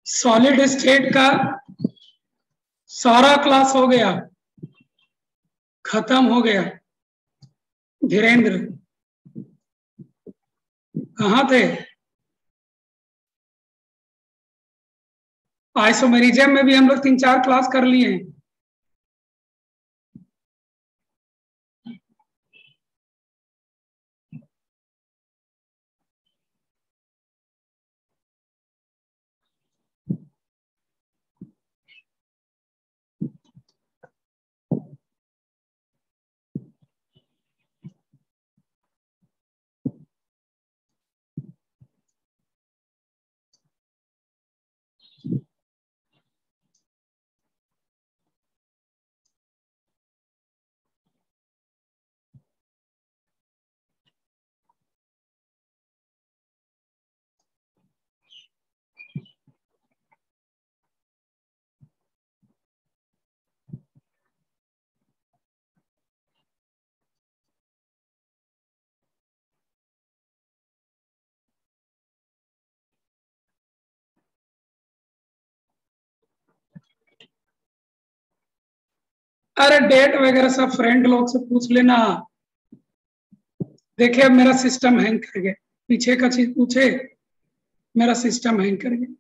Solid state का सारा class हो गया, खत्म हो गया। धीरेन्द्र कहाँ थे? आइसोमेरिज्म में भी हम लोग 3-4 क्लास कर लिए हैं। अरे डेट वगैरह सब फ्रेंड लोग से पूछ लेना। देखिए अब मेरा सिस्टम हैंग कर गया, पीछे का चीज पूछे, मेरा सिस्टम हैंग कर गया।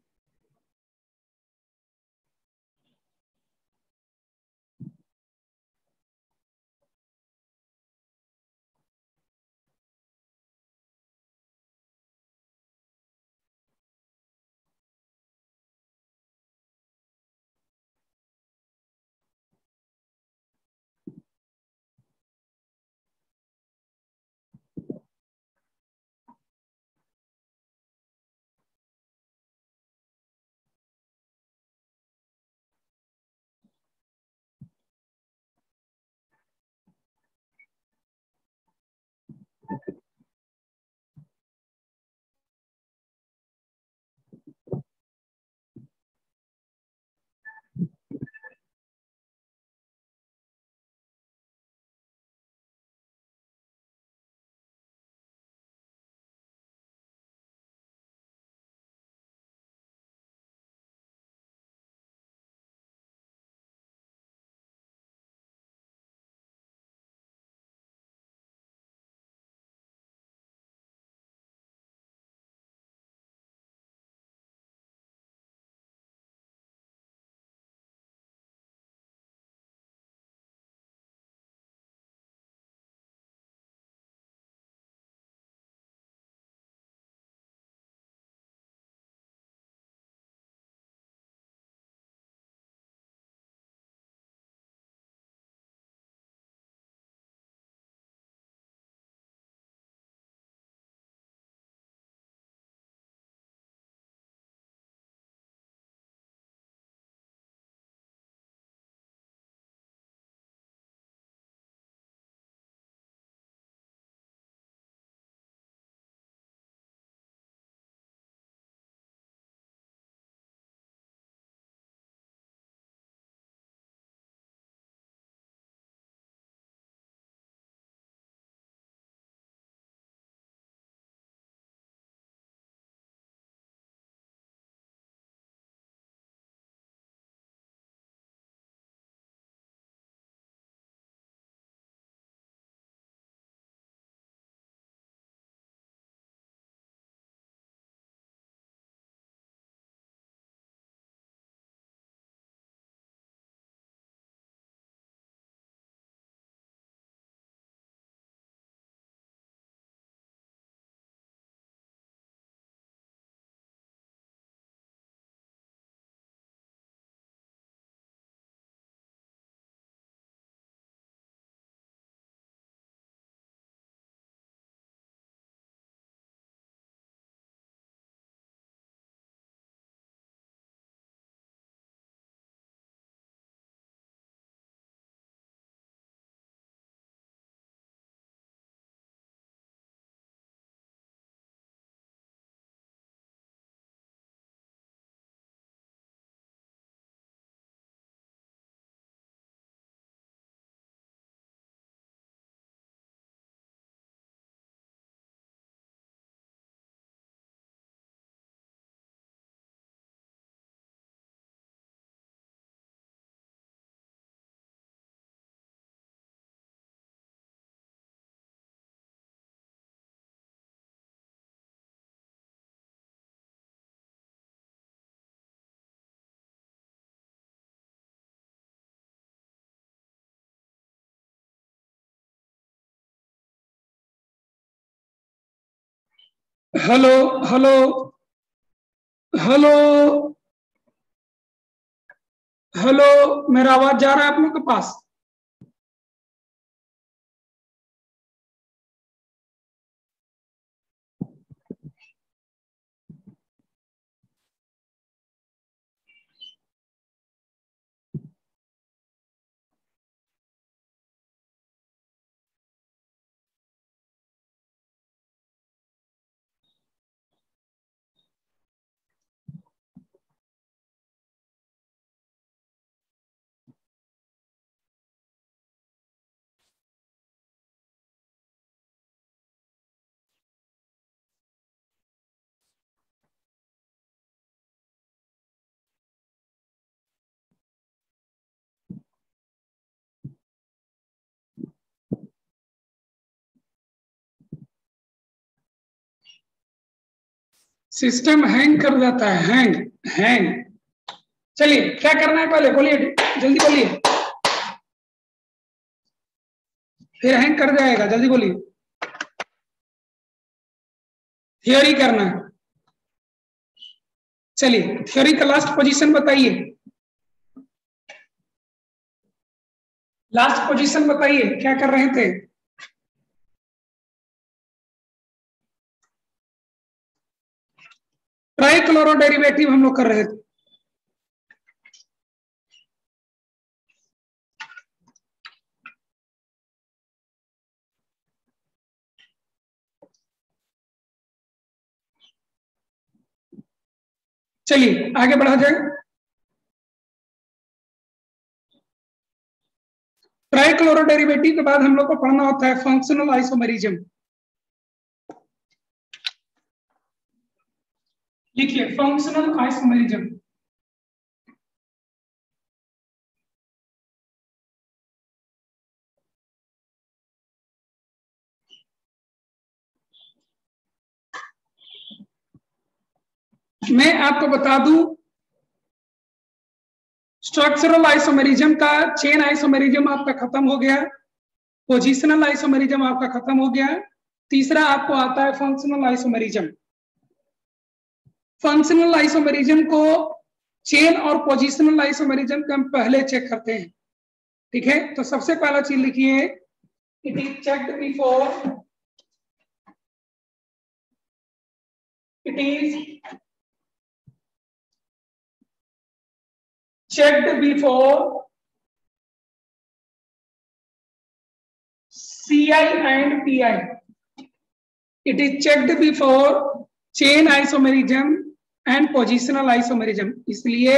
हेलो हेलो हेलो हेलो, मेरा आवाज जा रहा है आप लोग के पास? सिस्टम हैंग कर जाता है, हैंग हैंग। चलिए, क्या करना है पहले बोलिए, जल्दी बोलिए, फिर हैंग कर जाएगा, जल्दी बोलिए। थियोरी करना है। चलिए, थियोरी का लास्ट पोजीशन बताइए, लास्ट पोजीशन बताइए, क्या कर रहे थे? ट्राइक्लोरो डेरिवेटिव हम लोग कर रहे थे। चलिए आगे बढ़ा जाए। ट्राइक्लोरो डेरिवेटिव के बाद हम लोग को पढ़ना होता है फंक्शनल आइसोमेरिज्म। लिखिए फंक्शनल आइसोमेरिज्म। मैं आपको बता दूं, स्ट्रक्चरल आइसोमेरिज्म का चेन आइसोमेरिज्म आपका खत्म हो गया, पोजिशनल आइसोमेरिज्म आपका खत्म हो गया। तीसरा आपको आता है फंक्शनल आइसोमेरिज्म। फंक्शनल आइसोमेरिज्म को चेन और पोजिशनल आइसोमेरिज्म के हम पहले चेक करते हैं, ठीक है? तो सबसे पहला चीज लिखिए, it is checked before, it is checked before CI and PI. It is checked before chain isomerism and positional isomerism. इसलिए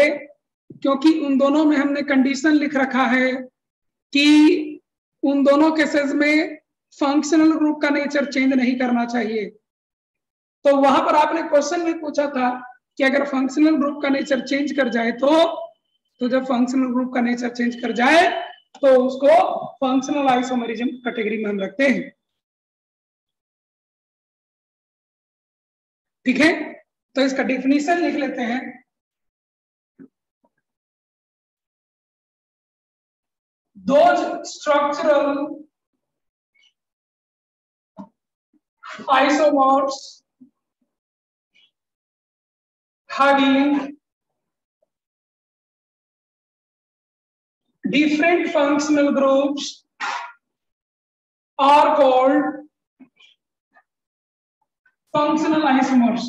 क्योंकि उन दोनों में हमने कंडीशन लिख रखा है कि उन दोनों केसेस में फंक्शनल ग्रुप का नेचर चेंज नहीं करना चाहिए। तो वहां पर आपने क्वेश्चन में पूछा था कि अगर फंक्शनल ग्रुप का नेचर चेंज कर जाए तो जब फंक्शनल ग्रुप का नेचर चेंज कर जाए तो उसको फंक्शनल आइसोमेरिज्म कैटेगरी में हम रखते हैं, ठीक है? तो इसका डेफिनेशन लिख लेते हैं। Those structural isomers having different functional groups are called functional isomers.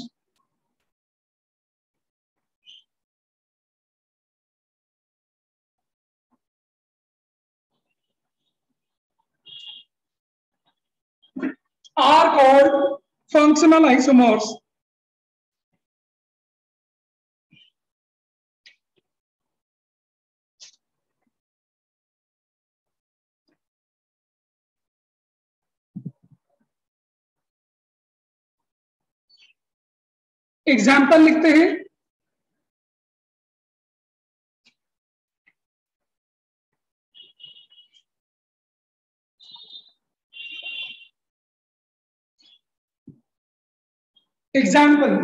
Are called functional isomers. Example लिखते हैं। एग्जाम्पल,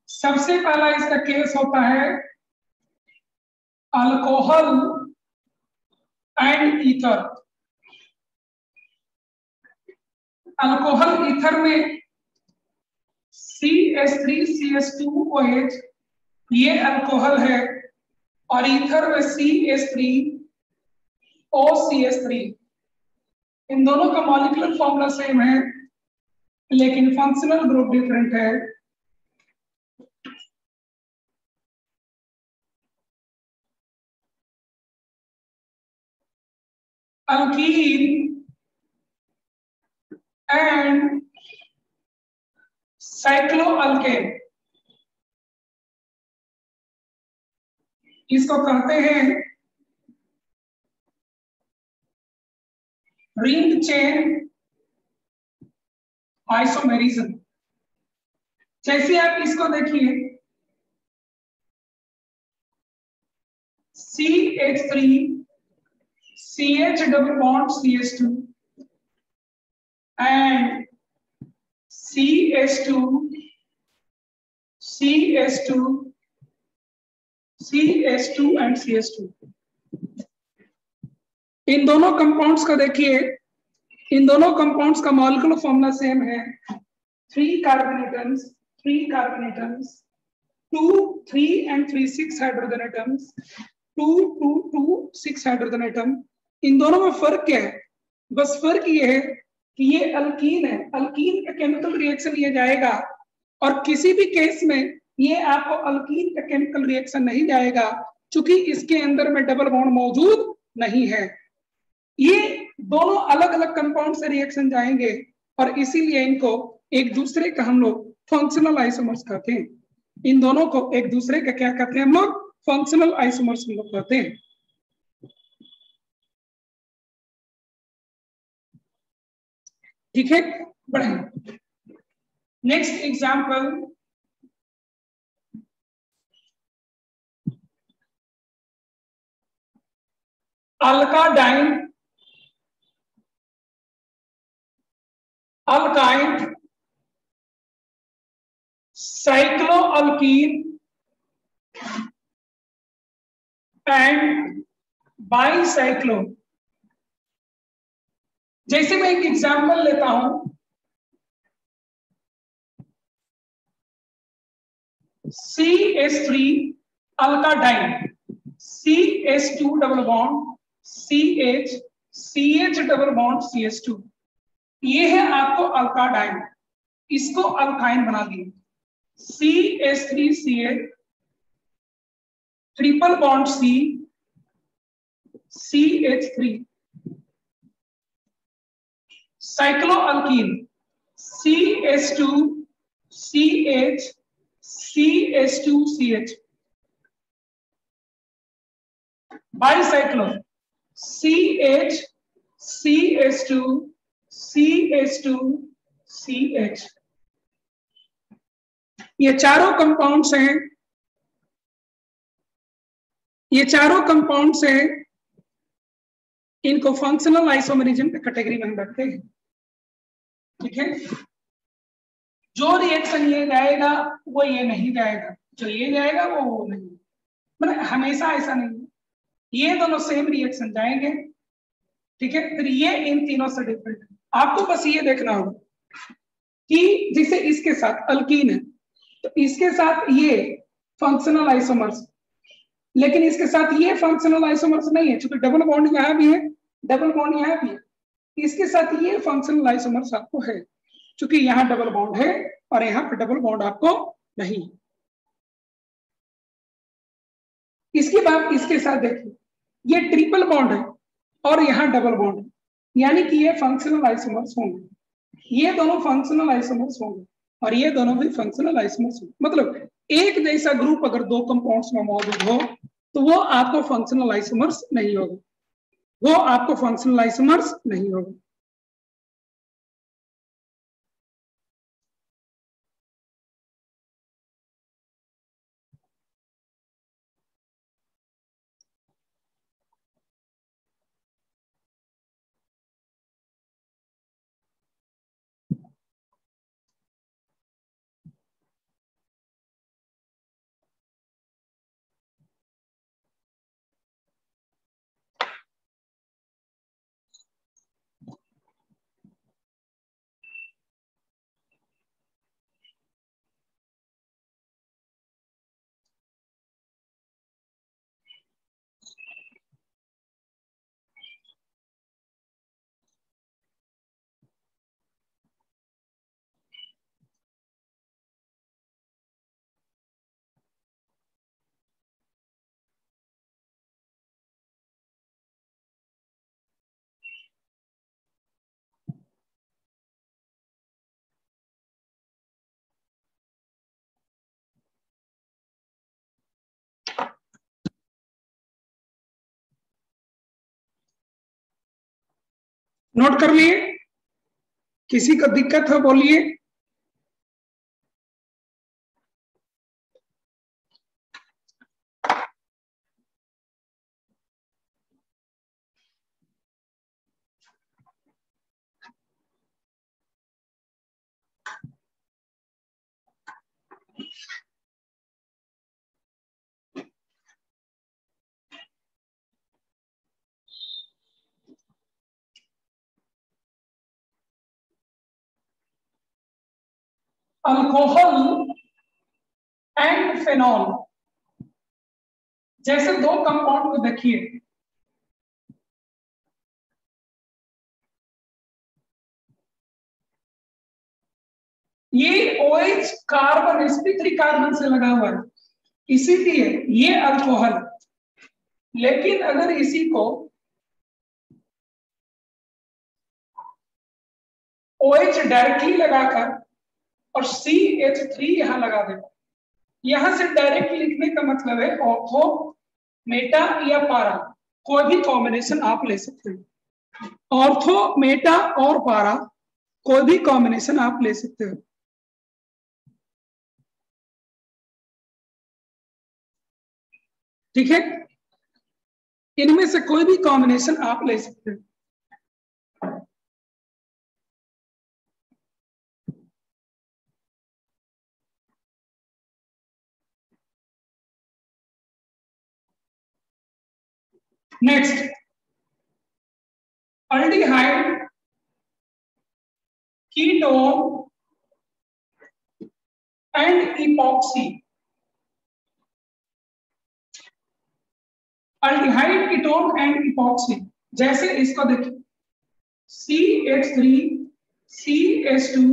सबसे पहला इसका केस होता है alcohol and ether. Alcohol ether में CH3CH2OH ये अल्कोहल है, और ईथर में CH3OCH3। इन दोनों का मॉलिक्यूलर फॉर्मूला सेम है, लेकिन फंक्शनल ग्रुप डिफरेंट है। अल्कीन एंड साइक्लोअल्केन, इसको कहते हैं रिंग चेन आइसोमेरिज्म। जैसे आप इसको देखिए, CH3 CH double bond CH2 and CH2 CH2 CH2 and CH2, इन दोनों कंपाउंड्स का देखिए, इन दोनों कंपाउंड्स का मॉलिक्यूलर फॉर्मूला सेम है। 3 carbon atoms, 2 3 and 3 6 hydrogen atoms, 2 2 2 6 hydrogen atom. इन दोनों में फर्क क्या है? बस फर्क ये है कि ये अल्कीन है, अल्कीन का केमिकल रिएक्शन ये जाएगा, और किसी भी केस में ये आपको अल्कीन का केमिकल रिएक्शन नहीं जाएगा, क्योंकि इसके अंदर में डबल बॉन्ड मौजूद नहीं है। ये दोनों अलग अलग कंपाउंड से रिएक्शन जाएंगे, और इसीलिए इनको एक दूसरे का हम लोग फंक्शनल आइसोमर्स कहते हैं। इन दोनों को एक दूसरे का क्या कहते हैं हम लोग? फंक्शनल आइसोमर्स हम लोग कहते हैं। ठीक है, बढ़े next example. Alkadiene, alkyne, cycloalkene and bicyclo. जैसे मैं एक एग्जाम्पल लेता हूं, CH3 alkadiene, CH2 double bond CH, CH double bond CH2, ये है आपको अल्काडाइन। इसको अल्काइन बना दिए, CH3CH triple bond C, CH3। साइक्लोअल्कीन, CH2 CH CH2CH। Bicyclo, CH CH2 CH2CH। ये चारों कंपाउंड्स हैं, ये चारों कंपाउंड्स हैं, इनको फंक्शनल आइसोमेरिज्म की कैटेगरी में हम रखते हैं। ठीक है, जो रिएक्शन ये जाएगा वो ये नहीं जाएगा, जो ये जाएगा वो नहीं, मतलब हमेशा ऐसा नहीं है, ये दोनों सेम रिएक्शन जाएंगे। ठीक है, फिर ये इन तीनों से डिफरेंट है। आपको बस ये देखना होगा कि जैसे इसके साथ अल्कीन है, तो इसके साथ ये फंक्शनल आइसोमर्स, लेकिन इसके साथ ये फंक्शनल आइसोमर्स नहीं है, क्योंकि डबल बॉन्ड यहाँ भी है, डबल बॉन्ड यहाँ भी है। इसके साथ ये फंक्शनल आइसोमर्स आपको है, क्योंकि यहाँ डबल बॉन्ड है और यहाँ पे डबल बॉन्ड आपको नहीं। इसके बाद इसके साथ देखिए, ये ट्रिपल बॉन्ड है और यहाँ डबल बॉन्ड है, यानी कि ये फंक्शनल आइसोमर्स होंगे, ये दोनों फंक्शनल आइसोमर्स होंगे और ये दोनों भी फंक्शनल आइसोमर्स होंगे। मतलब एक जैसा ग्रुप अगर दो कंपाउंड्स में मौजूद हो तो वो आपको फंक्शनल आइसोमर्स नहीं होगा, वो आपको फंक्शनल आइसोमर्स नहीं होगा। नोट कर लिए? किसी को दिक्कत हो बोलिए। अल्कोहल एंड फेनॉल जैसे दो कंपाउंड को देखिए, ये OH कार्बन sp3 कार्बन से लगा हुआ है, इसीलिए ये अल्कोहल। लेकिन अगर इसी को OH डायरेक्टली लगाकर और CH3 यहां लगा दे, यहां से डायरेक्ट लिखने का मतलब है ऑर्थो, मेटा या पारा, कोई भी कॉम्बिनेशन आप ले सकते हैं। ऑर्थो, मेटा और पारा कोई भी कॉम्बिनेशन आप ले सकते हो। ठीक है, इनमें से कोई भी कॉम्बिनेशन आप ले सकते हो। Next, aldehyde, ketone and epoxy. Aldehyde, ketone and epoxy, जैसे इसको देखिए, CH3 CH2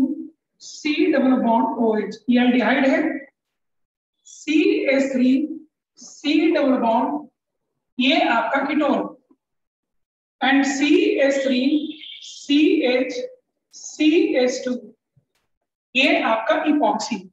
C double bond OH, ये अल्डिहाइड है। CH3 C डबल बॉन्ड, ये आपका ketone, and CH3 CH CH2 ये आपका इपॉक्सी।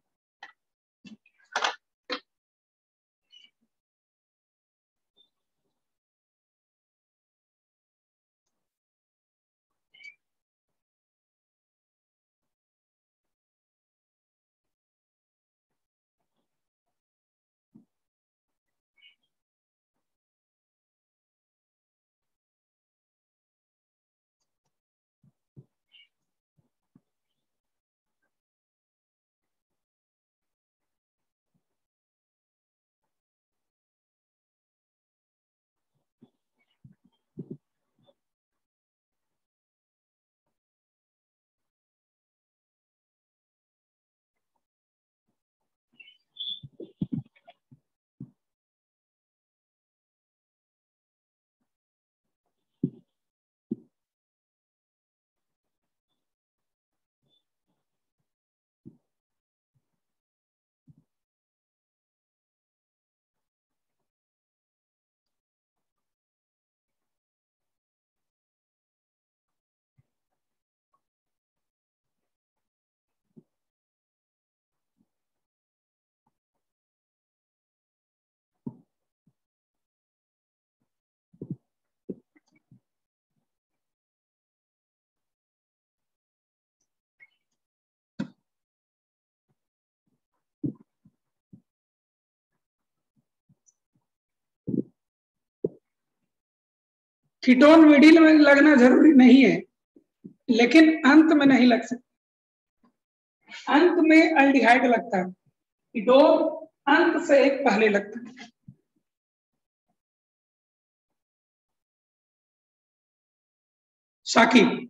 कीटोन मिडिल में लगना जरूरी नहीं है, लेकिन अंत में नहीं लग सकता। अंत में अल्डिहाइड लगता है, कीटोन अंत से एक पहले लगता है। साकिब,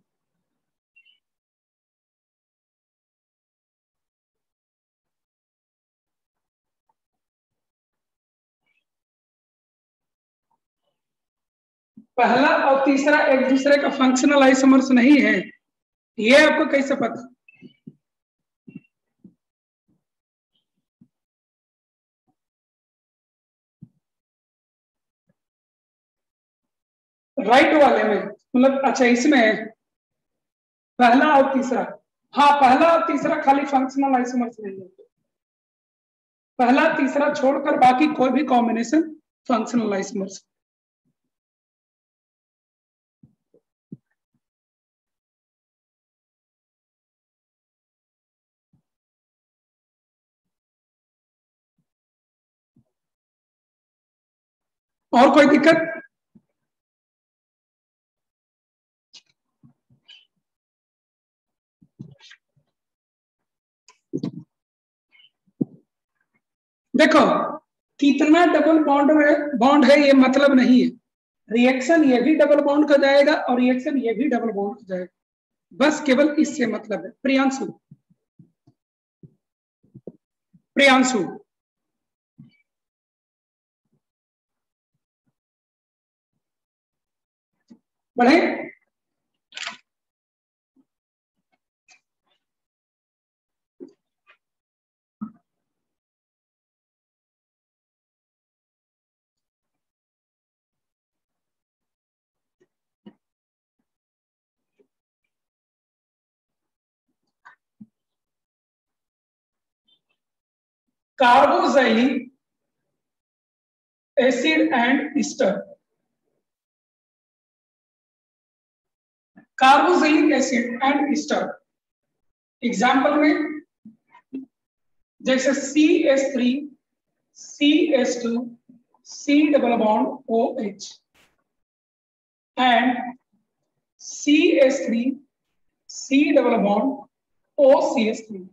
पहला और तीसरा एक दूसरे का फंक्शनल आइसोमर्स नहीं है, ये आपको कैसे पता? राइट वाले में मतलब, अच्छा इसमें पहला और तीसरा, हाँ पहला और तीसरा खाली फंक्शनल आइसोमर्स नहीं है, पहला तीसरा छोड़कर बाकी कोई भी कॉम्बिनेशन फंक्शनल आइसोमर्स। और कोई दिक्कत? देखो कितना डबल बॉन्ड है ये मतलब नहीं है, रिएक्शन ये भी डबल बॉन्ड का जाएगा और रिएक्शन ये भी डबल बॉन्ड का जाएगा, बस केवल इससे मतलब है। प्रियांशु, प्रियांशु बढ़े। Carboxylic acid and Easter, carboxylic acid and Easter example में जैसे CH3 CH2 C double bond OH and CH3 C double bond OCH3।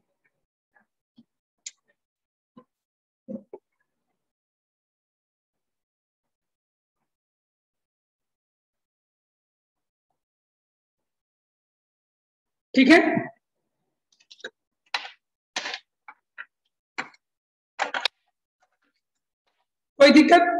ठीक है, कोई दिक्कत?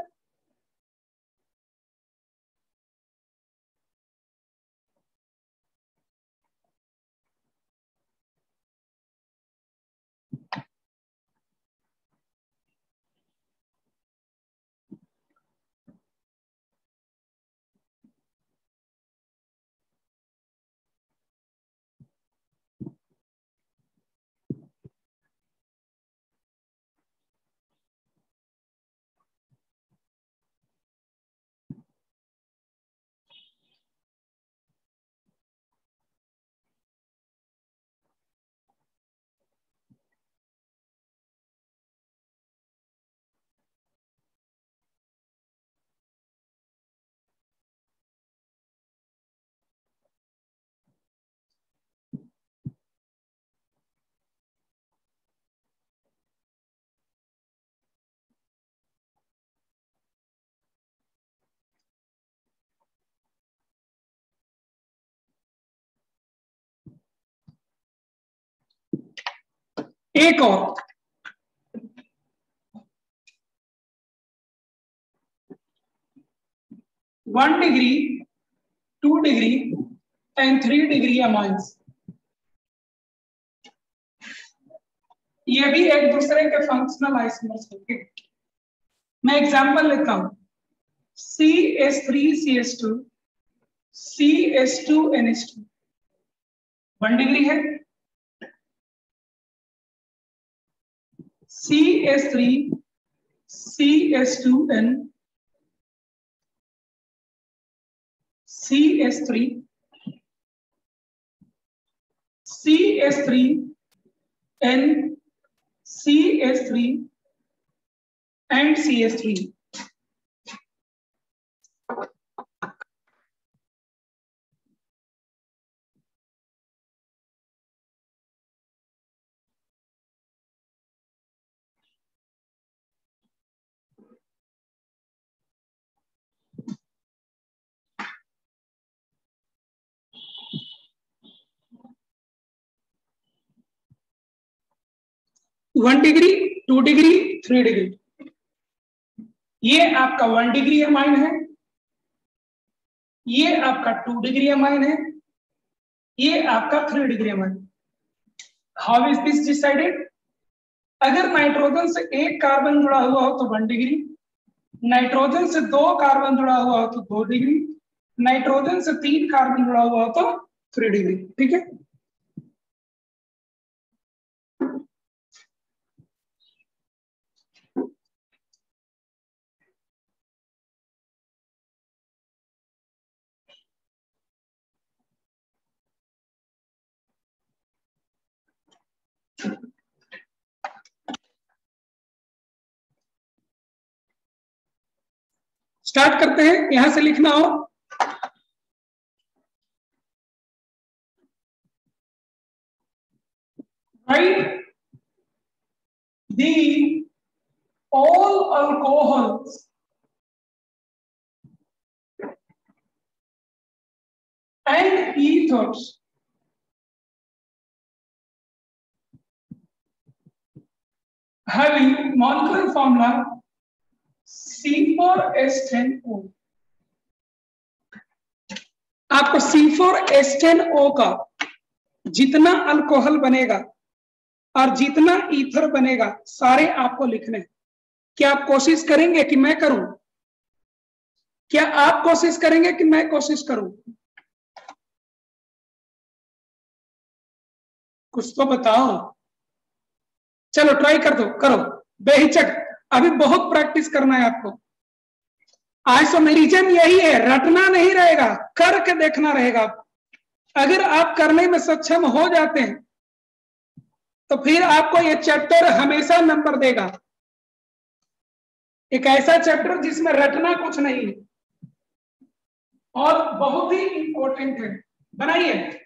एक और 1 degree 2 degree and 3 degree amines, ये भी एक दूसरे के फंक्शनल आइसोमर्स होंगे। मैं एग्जांपल लेता हूं, CH3CH2 CH2NH2 1 डिग्री है, CH3 CH2N CH3 CH3N CH3 and CH3। One degree 2 degree 3 degree, ये आपका 1 डिग्री अमाइन है, ये आपका 2 डिग्री अमाइन है, ये आपका 3 degree amine. How is this decided? अगर नाइट्रोजन से एक कार्बन जुड़ा हुआ हो तो 1 डिग्री, नाइट्रोजन से 2 कार्बन जुड़ा हुआ हो तो 2 डिग्री, नाइट्रोजन से 3 कार्बन जुड़ा हुआ हो तो 3 डिग्री। ठीक है, स्टार्ट करते हैं, यहां से लिखना हो। Right the all alcohols and ethers having molecular formula C4H10O। आपको C4H10O का जितना अल्कोहल बनेगा और जितना ईथर बनेगा सारे आपको लिखने। क्या आप कोशिश करेंगे कि मैं करूं? क्या आप कोशिश करेंगे कि मैं कोशिश करूं? कुछ तो बताओ। चलो ट्राई कर दो, करो बेहिचक। अभी बहुत प्रैक्टिस करना है आपको। आइसोमेरिज्म यही है, रटना नहीं रहेगा, करके देखना रहेगा। अगर आप करने में सक्षम हो जाते हैं तो फिर आपको ये चैप्टर हमेशा नंबर देगा। एक ऐसा चैप्टर जिसमें रटना कुछ नहीं है और बहुत ही इंपॉर्टेंट है। बनाइए।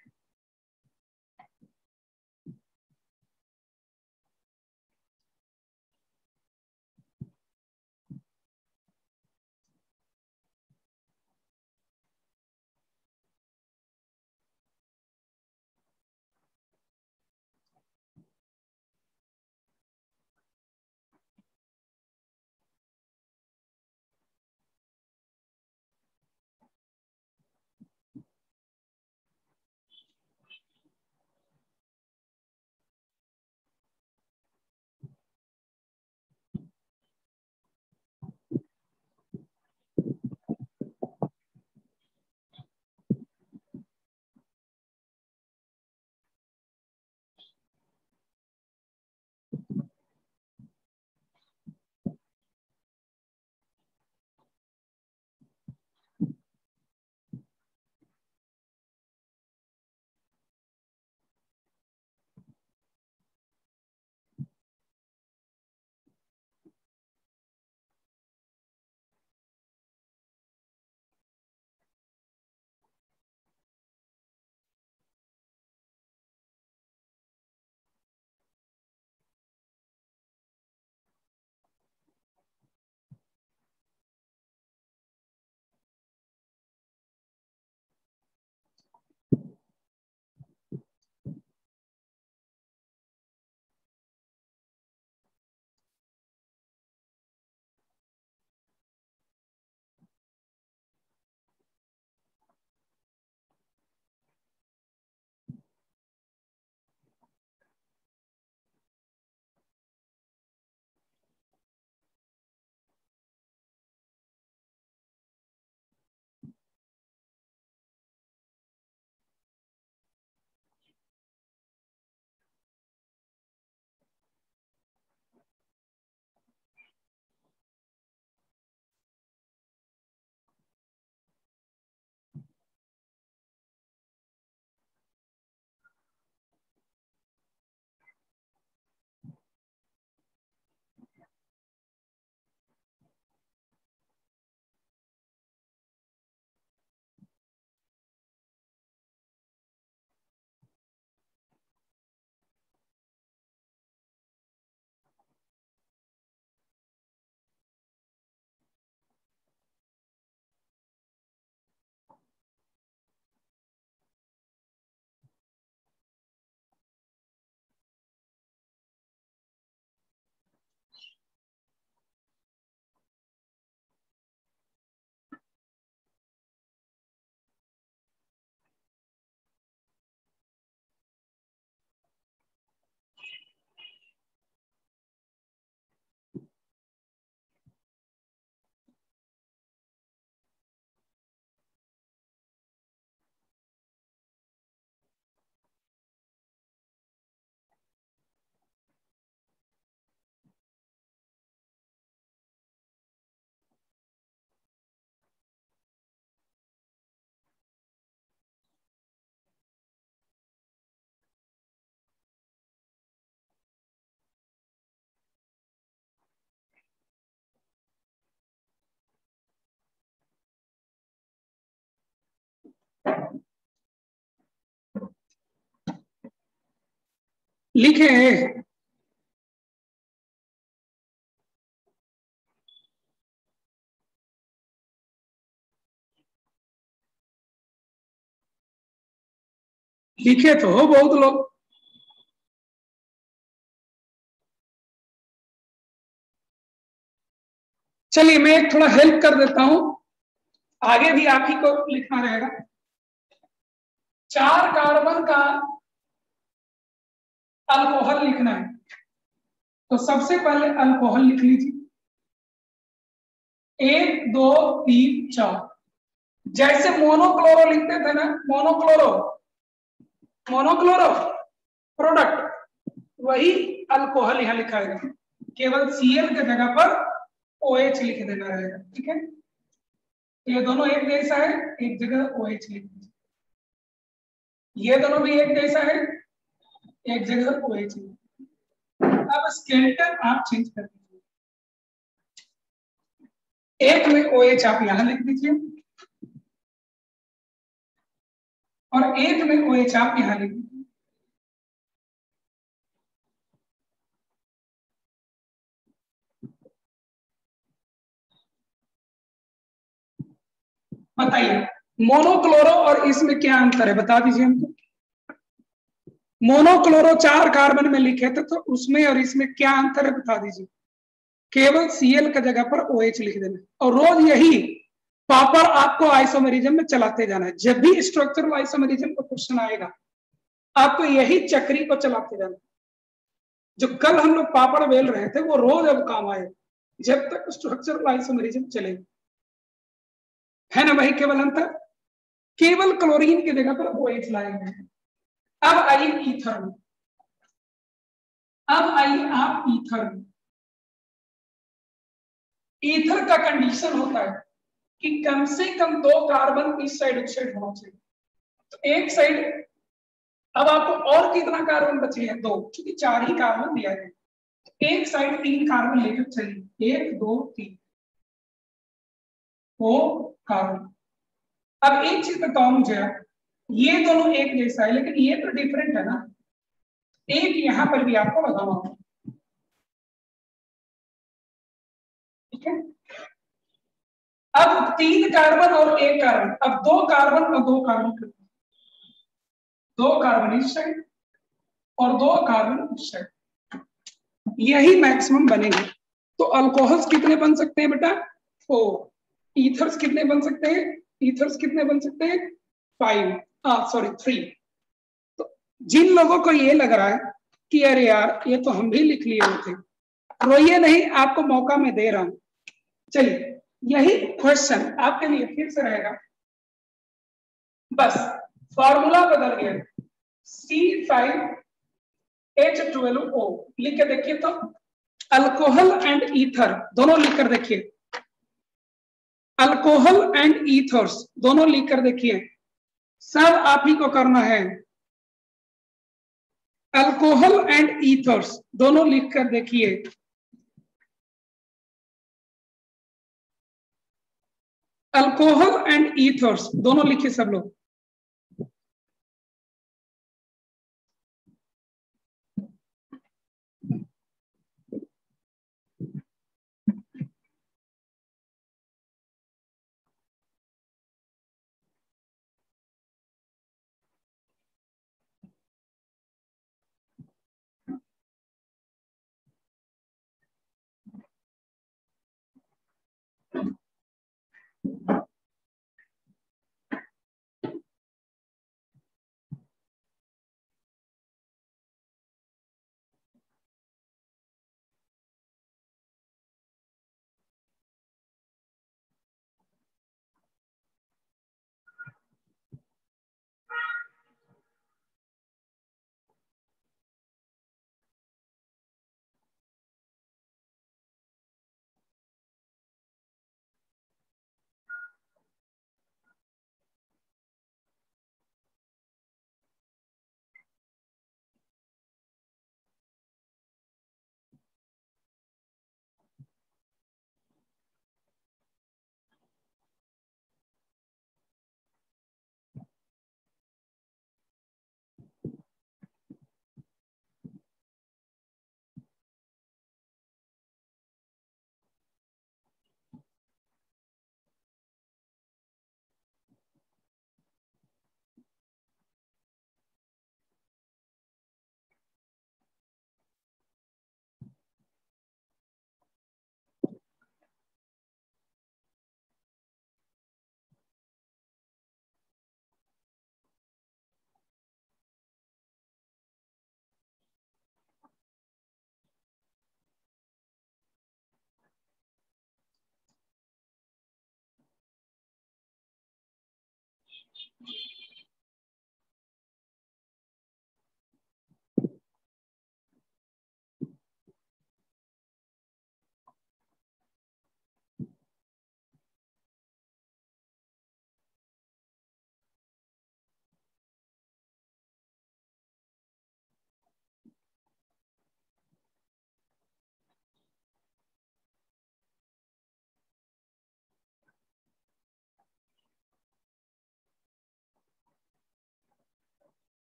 लिखे लिखे तो हो बहुत लोग। चलिए मैं एक थोड़ा हेल्प कर देता हूं, आगे भी आप ही को लिखना रहेगा। 4 कार्बन का अल्कोहल लिखना है, तो सबसे पहले अल्कोहल लिख लीजिए। 1 2 3 4, जैसे मोनोक्लोरो लिखते थे ना, मोनोक्लोरो प्रोडक्ट, वही अल्कोहल यहां लिखा है, केवल Cl के जगह पर OH लिख देना रहेगा। ठीक है, ये दोनों एक जैसा है, एक जगह OH लिख दीजिए। ये दोनों भी एक जैसा है, एक जगह OH लिख। अब स्केलेटन आप चेंज कर दीजिए, एक में OH आप यहां लिख दीजिए और एक में OH आप यहां लिख दीजिए। बताइए मोनोक्लोरो और इसमें क्या अंतर है, बता दीजिए हमको। मोनोक्लोरो 4 कार्बन में लिखे थे, तो उसमें और इसमें क्या अंतर है बता दीजिए। केवल Cl का जगह पर OH लिख देना, और रोज यही प्रॉपर आपको आइसोमेरिज्म में चलाते जाना है। जब भी स्ट्रक्चरल आइसोमेरिज्म का क्वेश्चन आएगा, आपको यही चक्री को चलाते जाना। जो कल हम लोग पापड़ बेल रहे थे, वो रोज अब काम आए, जब तक स्ट्रक्चरल आइसोमेरिज्म चलेगा, है ना। वही केवल अंतर, केवल क्लोरीन की जगह पर OH लाएंगे। अब आइए ईथर में, अब आइए आप ईथर में। ईथर का कंडीशन होता है कि कम से कम 2 कार्बन इस साइड उस साइड होना चाहिए। तो एक साइड, अब आपको और कितना कार्बन बचे हैं, 2, क्योंकि 4 ही कार्बन दिया है। एक साइड 3 कार्बन लेकर चलिए, 1 2 3 वो कार्बन। अब एक चीज बताओ मुझे, ये दोनों एक जैसा है, लेकिन ये तो डिफरेंट है ना। एक यहां पर भी आपको लगाना होगा, ठीक है। अब 3 कार्बन और 1 कार्बन, अब 2 कार्बन और 2 कार्बन, 2 कार्बन इस साइड और 2 कार्बन इस साइड, यही मैक्सिमम बनेंगे। तो अल्कोहल्स कितने बन सकते हैं बेटा, 4। ईथर्स कितने बन सकते हैं, ईथर्स कितने बन सकते हैं, 5, सॉरी 3। तो जिन लोगों को ये लग रहा है कि अरे यार ये तो हम भी लिख लिए थे, रोइए नहीं, आपको मौका मैं दे रहा हूं। चलिए यही क्वेश्चन आपके लिए फिर से रहेगा, बस फॉर्मूला बदल गया, C5H12O लिख के देखिए तो। अल्कोहल एंड ईथर दोनों लिखकर देखिए, अल्कोहल एंड ईथर्स दोनों लिखकर देखिए, सब आप ही को करना है। अल्कोहल एंड ईथर्स दोनों लिखकर देखिए, अल्कोहल एंड ईथर्स दोनों लिखिए सब लोग।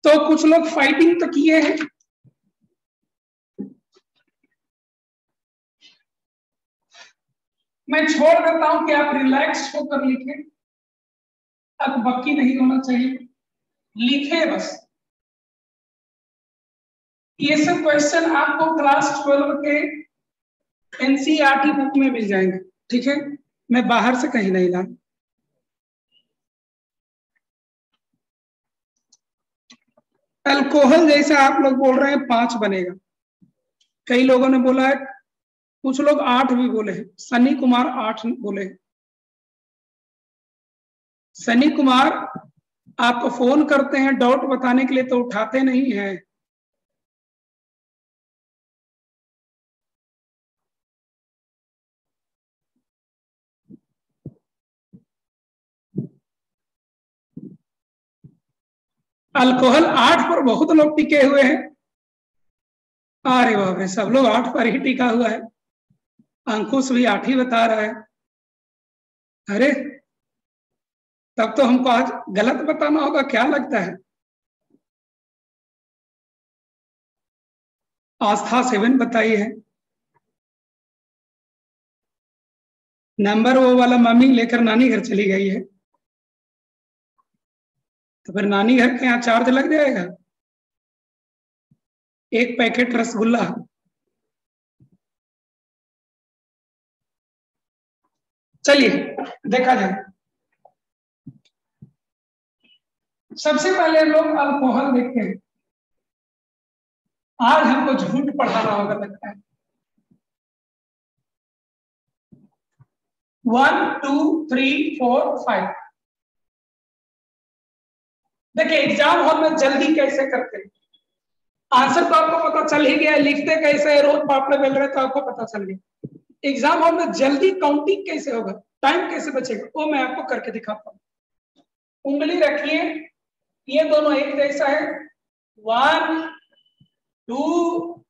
तो कुछ लोग फाइटिंग तो किए हैं, मैं छोड़ देता हूं कि आप रिलैक्स होकर लिखें, अब बाकी नहीं होना चाहिए, लिखे बस। ये सब क्वेश्चन आपको क्लास 12 के एनसीईआरटी बुक में मिल जाएंगे, ठीक है, मैं बाहर से कहीं नहीं ला। अल्कोहल जैसा आप लोग बोल रहे हैं 5 बनेगा, कई लोगों ने बोला है, कुछ लोग 8 भी बोले हैं, सनी कुमार 8 बोले हैं। सनी कुमार आपको फोन करते हैं डाउट बताने के लिए तो उठाते नहीं हैं। अल्कोहल 8 पर बहुत लोग टिके हुए हैं। अरे बाप रे, सब लोग 8 पर ही टिका हुआ है। अंकुश भी 8 ही बता रहा है। अरे तब तो हमको आज गलत बताना होगा, क्या लगता है? आस्था 7 बताई है। नंबर वो वाला मम्मी लेकर नानी घर चली गई है, तो फिर नानी घर के यहाँ चार्ज लग जाएगा। 1 पैकेट रसगुल्ला। चलिए देखा जाए। सबसे पहले हम लोग अल्कोहल देखते हैं। आज हमको झूठ पढ़ाना होगा लगता है। 1 2 3 4 5। देखिए एग्जाम हॉल में जल्दी कैसे करते हैं, आंसर तो आपको पता चल ही गया, लिखते कैसे रोज पापड़े बेल रहे तो आपको पता चल गया। एग्जाम हॉल में जल्दी काउंटिंग कैसे होगा, टाइम कैसे बचेगा, वो मैं आपको करके दिखाता हूँ। उंगली रखिए, ये दोनों एक जैसा है, 1 2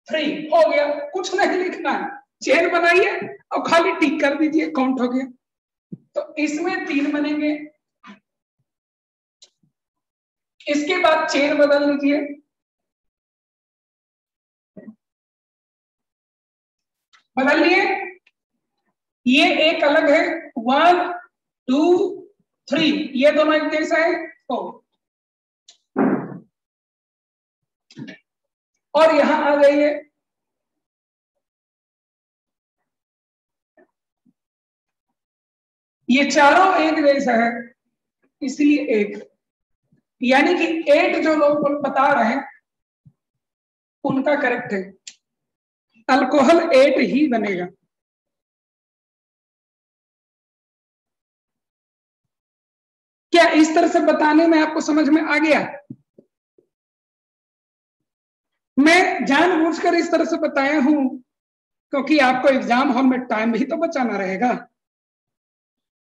3 हो गया, कुछ नहीं लिखना है, चेन बनाइए और खाली टिक कर दीजिए, काउंट हो गया। तो इसमें 3 बनेंगे, इसके बाद चेन बदल लीजिए, बदल लिए, ये एक अलग है, 1 2 3, ये दोनों एक जैसा है, 4। और यहां आ जाइए, ये चारों एक जैसा है, इसलिए 1, यानी कि 8 जो लोग बता रहे हैं उनका करेक्ट है, अल्कोहल 8 ही बनेगा। क्या इस तरह से बताने में आपको समझ में आ गया? मैं जानबूझकर इस तरह से बताया हूं क्योंकि आपको एग्जाम हॉल में टाइम भी तो बचाना रहेगा,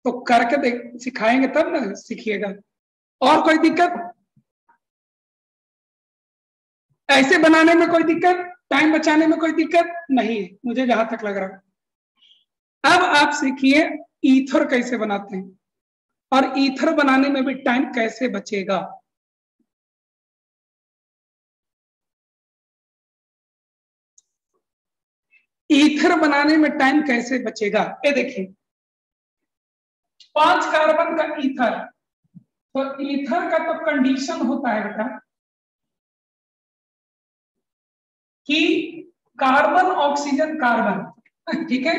तो करके देख सिखाएंगे तब ना सीखिएगा। और कोई दिक्कत? ऐसे बनाने में कोई दिक्कत, टाइम बचाने में कोई दिक्कत नहीं है मुझे जहां तक लग रहा है। अब आप सीखिए ईथर कैसे बनाते हैं और ईथर बनाने में भी टाइम कैसे बचेगा। ईथर बनाने में टाइम कैसे बचेगा, ये देखिए 5 कार्बन का ईथर, तो ईथर का तो कंडीशन होता है बेटा कि कार्बन ऑक्सीजन कार्बन, ठीक है।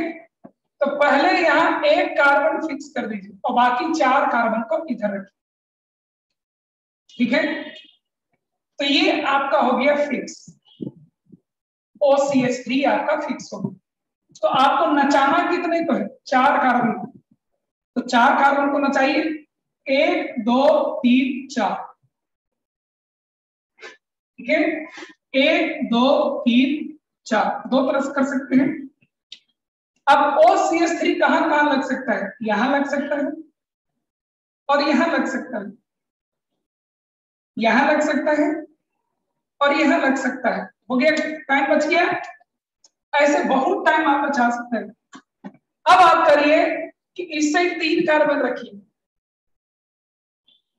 तो पहले यहां एक कार्बन फिक्स कर दीजिए और बाकी 4 कार्बन को इधर रखिए, ठीक है। तो ये आपका हो गया फिक्स, OCH3 आपका फिक्स हो गया। तो आपको नचाना कितने को है? 4 कार्बन को। तो 4 कार्बन को नचाइए, 1 2 3 4, ठीक है। 1 2 3 4 दो तरह से कर सकते हैं। अब OCH3 कहां कहां लग सकता है? यहां लग सकता है और यहां लग सकता है, यहां लग सकता है और यहां लग सकता है। हो गया, टाइम बच गया। ऐसे बहुत टाइम आप बचा सकते हैं। अब आप करिए कि इस साइड 3 कार्बन रखिए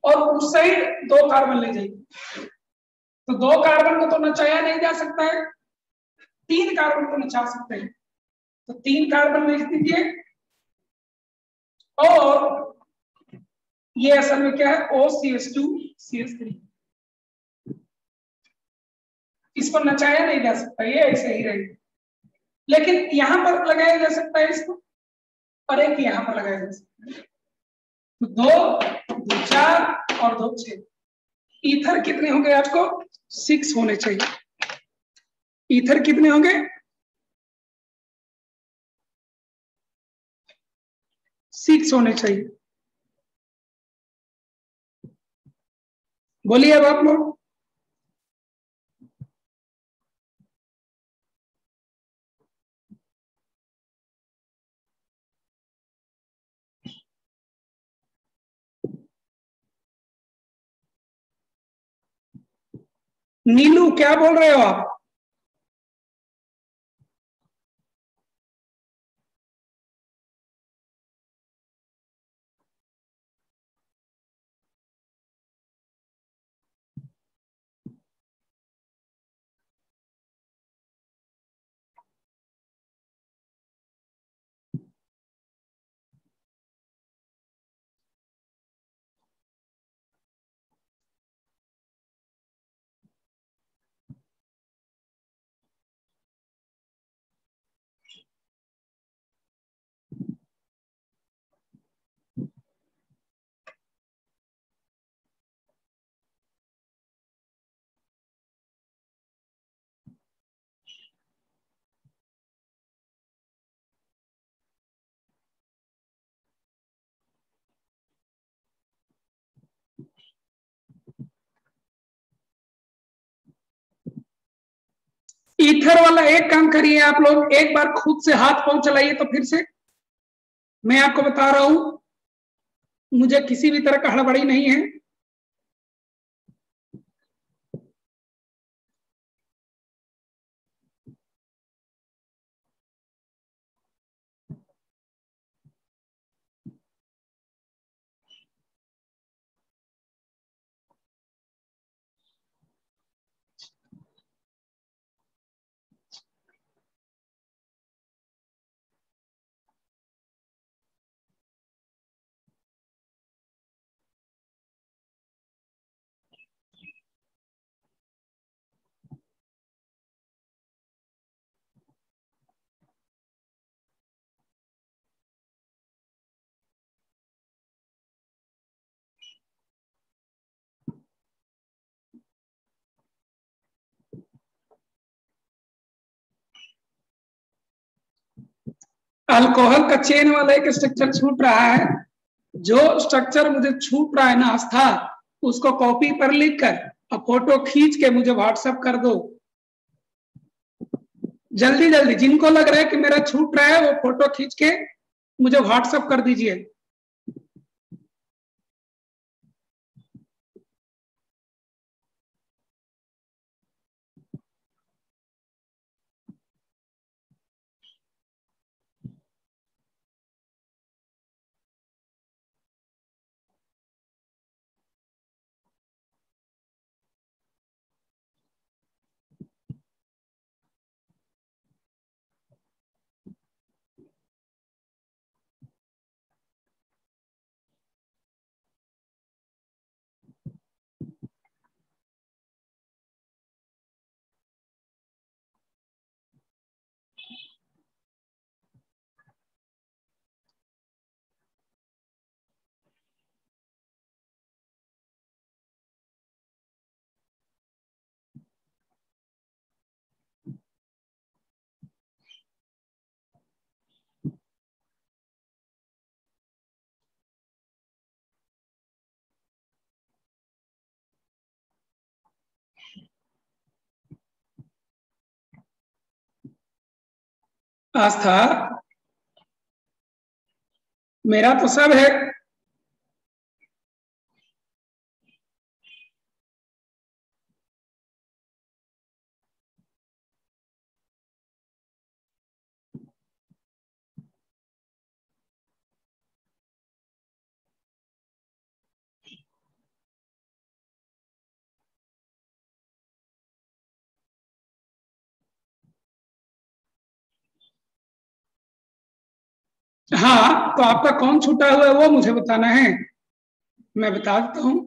और उस साइड 2 कार्बन ले जाइए। तो 2 कार्बन को तो नचाया नहीं जा सकता है, 3 कार्बन को नचा सकते हैं। तो 3 कार्बन लिख दीजिए और ये असल में क्या है? OCH2 CH3। इसको नचाया नहीं जा सकता, ये ऐसे ही रहेगा। लेकिन यहां पर लगाया जा सकता है इसको, और एक यहां पर लगाया जा सकता है। तो 2 2 4 और 2 6। ईथर कितने होंगे? आपको 6 होने चाहिए। ईथर कितने होंगे? 6 होने चाहिए। बोलिए अब आप लोग। नीलू क्या बोल रहे हो आप? ईथर वाला एक काम करिए आप लोग, एक बार खुद से हाथ पांव चलाइए तो फिर से। मैं आपको बता रहा हूं, मुझे किसी भी तरह का हड़बड़ी नहीं है। अल्कोहल का चेन वाला एक स्ट्रक्चर छूट रहा है। जो स्ट्रक्चर मुझे छूट रहा है ना आस्था, उसको कॉपी पर लिख कर और फोटो खींच के मुझे व्हाट्सएप कर दो जल्दी जल्दी। जिनको लग रहा है कि मेरा छूट रहा है वो फोटो खींच के मुझे व्हाट्सएप कर दीजिए। आस्था मेरा तो सब है। हाँ, तो आपका कौन छूटा हुआ है वो मुझे बताना है, मैं बता देता हूं।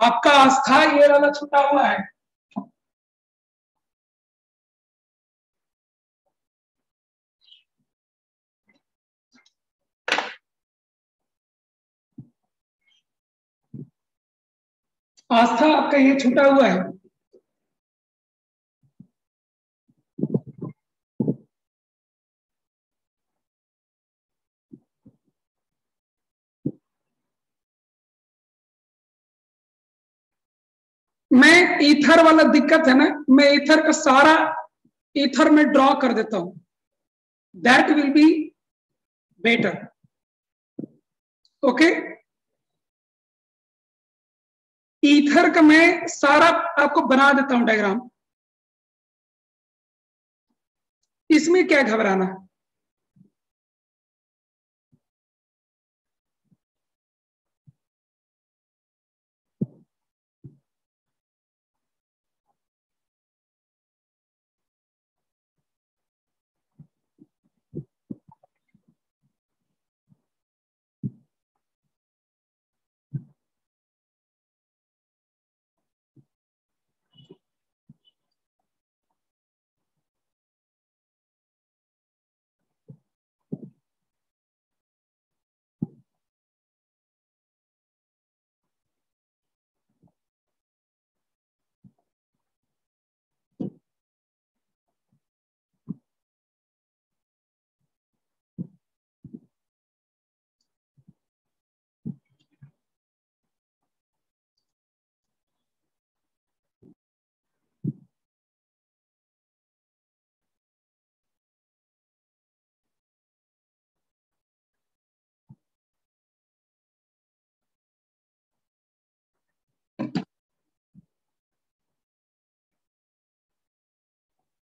आपका आस्था ये वाला छूटा हुआ है। आस्था आपका ये छूटा हुआ है। मैं ईथर वाला दिक्कत है ना, मैं ईथर का सारा ईथर में ड्रॉ कर देता हूं, that will be better. Okay, ether का मैं सारा आपको बना देता हूं डायग्राम, इसमें क्या घबराना।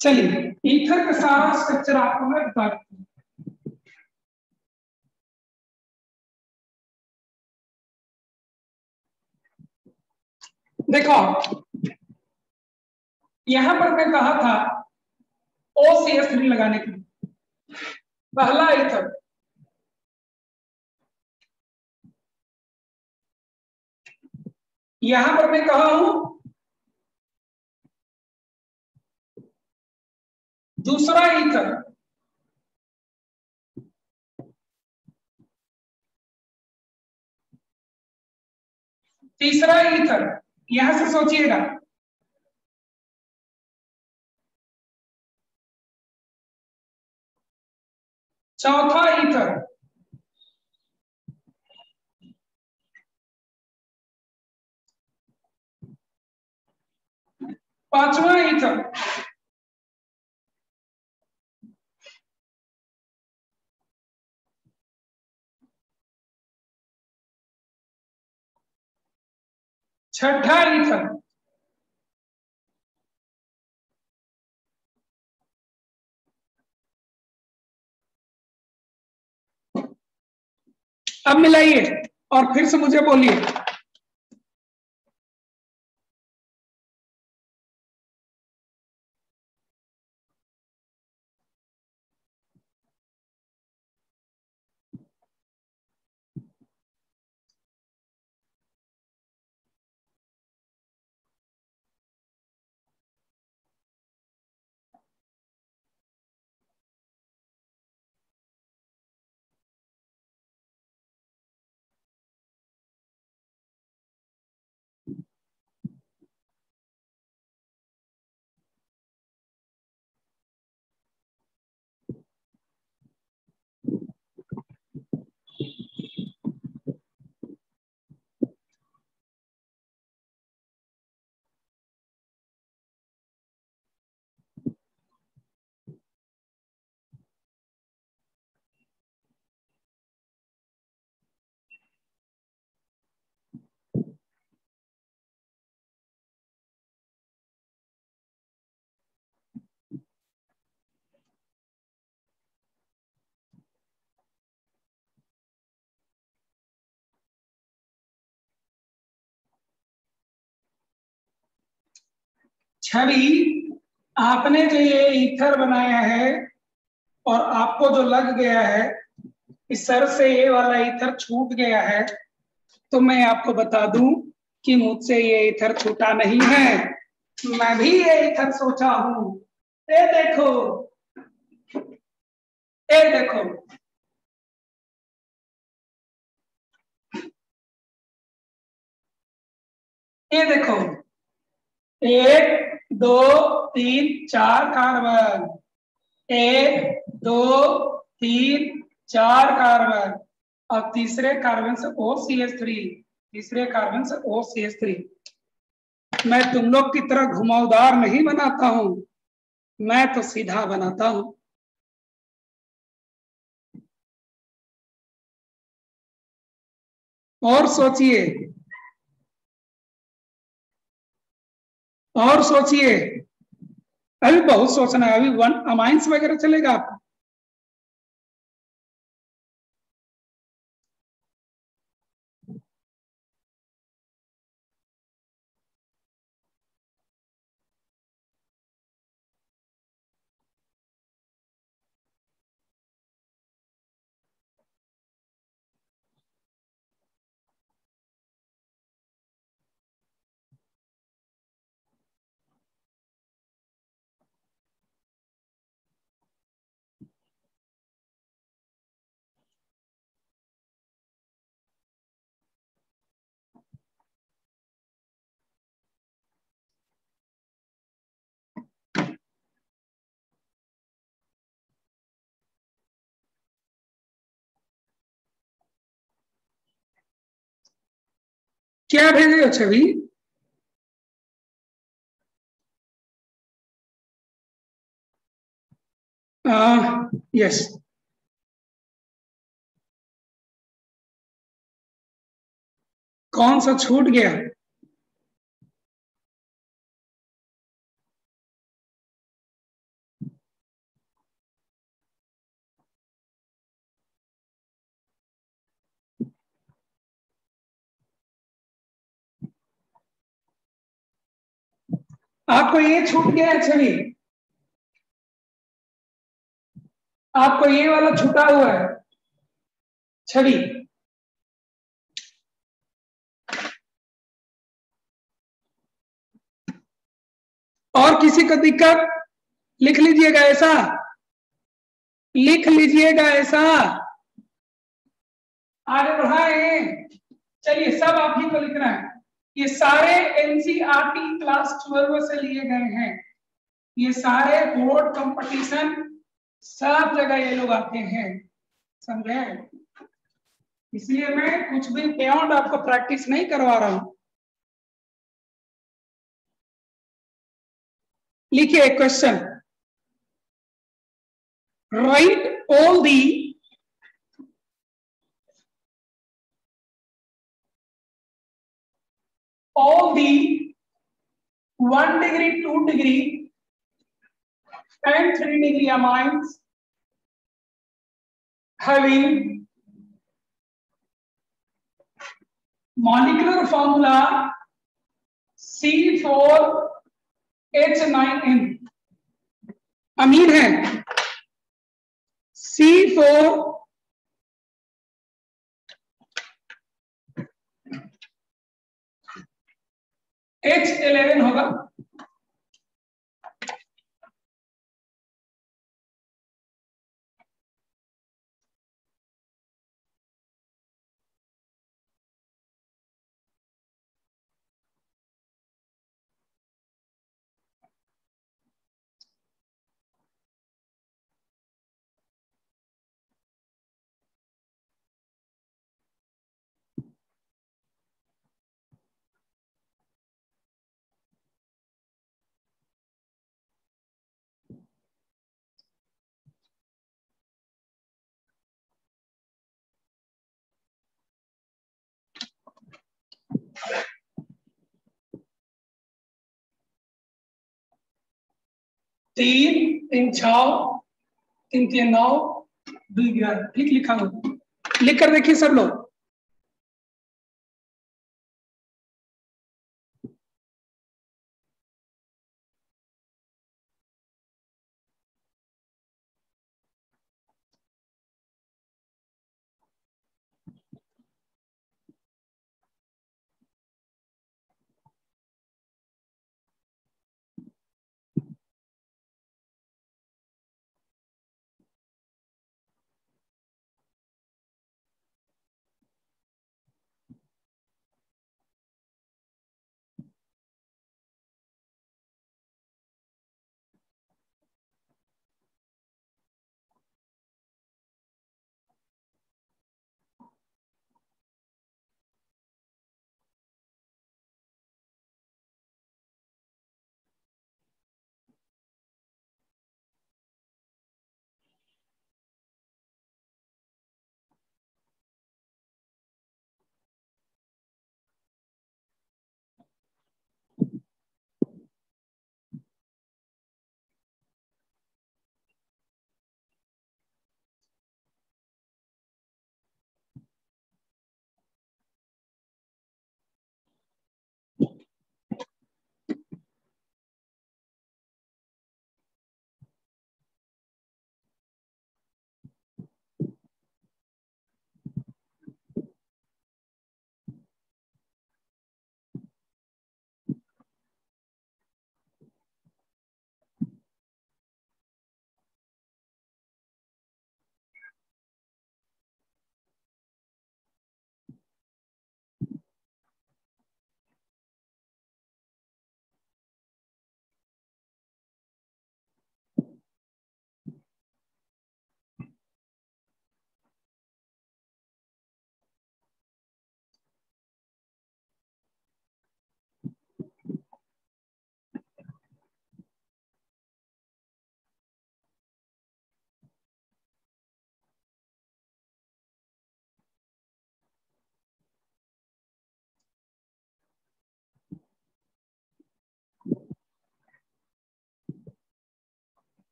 चलिए, ईथर का सारा स्ट्रक्चर आपको मैं बता देता हूं। देखो, यहां पर मैं कहा था OCS3 लगाने के लिए, पहला ईथर, यहां पर मैं कहा हूं दूसरा ईथर, तीसरा ईथर, यहां से सोचिएगा, चौथा ईथर, पांचवा ईथर, छठा ईथर, अब मिलाइए और फिर से मुझे बोलिए। छवि, आपने जो ये ईथर बनाया है और आपको जो लग गया है इस सर से ये वाला ईथर छूट गया है, तो मैं आपको बता दूं कि मुझसे ये ईथर छूटा नहीं है, मैं भी ये ईथर सोचा हूं। ये देखो, ये देखो, ये देखो, 1 2 3 4 कार्बन, 1 2 3 4 कार्बन, और तीसरे कार्बन से OCH3, तीसरे कार्बन से OCH3। मैं तुम लोग की तरह घुमावदार नहीं बनाता हूं, मैं तो सीधा बनाता हूं। और सोचिए, और सोचिए, अभी बहुत सोचना है, अभी वन अमाइंस वगैरह चलेगा आपको। क्या भेजे हो छवि? यस। कौन सा छूट गया? आपको ये छूट गया है छवि, आपको ये वाला छूटा हुआ है छवि। और किसी को दिक्कत? लिख लीजिएगा ऐसा, लिख लीजिएगा ऐसा। आगे बढ़ाए, चलिए सब आप ही को लिखना है। ये सारे NCERT क्लास 12 से लिए गए हैं, ये सारे बोर्ड कंपटीशन सब जगह ये लोग आते हैं, समझे? इसलिए मैं कुछ भी बियॉन्ड आपको प्रैक्टिस नहीं करवा रहा हूं। लिखिए question, right all the 1 degree, 2 degree and 3 degree amines having molecular formula C4H9N। अमीन है C4H11 होगा। तीन तीन 6 3 3 9 2 11, ठीक लिखा हो, लिख कर देखिए सब लोग।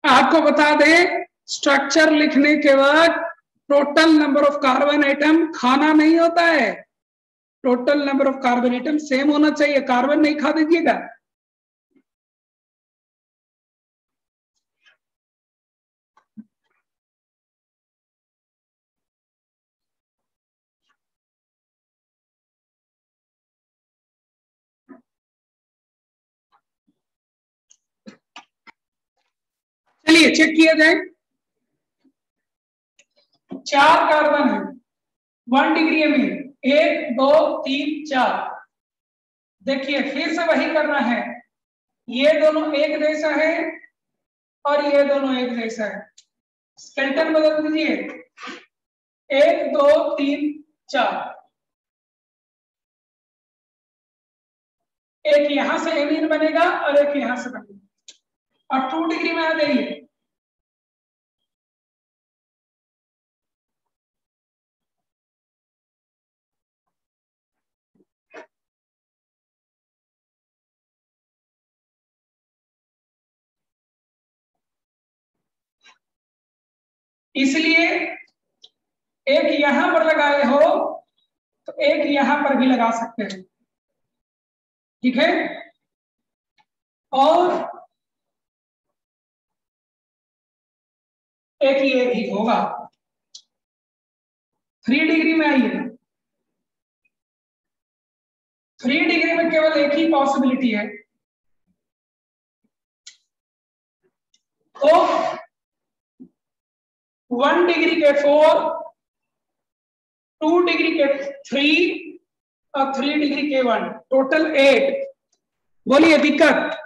आपको बता दें स्ट्रक्चर लिखने के वक्त total number of carbon atom खाना नहीं होता है, total number of carbon atom same होना चाहिए, कार्बन नहीं खा दीजिएगा। चलिए चेक किया जाए। 4 कार्बन है 1 डिग्री में, 1 2 3 4। देखिए फिर से वही करना है, ये दोनों एक जैसा है और ये दोनों एक जैसा है, स्केलेटन बदल दीजिए, 1 2 3 4। एक यहां से एमीन बनेगा और एक यहां से बनेगा, और 2 डिग्री में आ जाइए। इसलिए एक यहां पर लगाए हो तो एक यहां पर भी लगा सकते हैं, ठीक है। और एक ये भी होगा। 3 डिग्री में आइए, 3 डिग्री में केवल एक ही पॉसिबिलिटी है, तो 1 डिग्री के 4, 2 डिग्री के 3 और 3 डिग्री के 1, टोटल 8। बोलिए दिक्कत,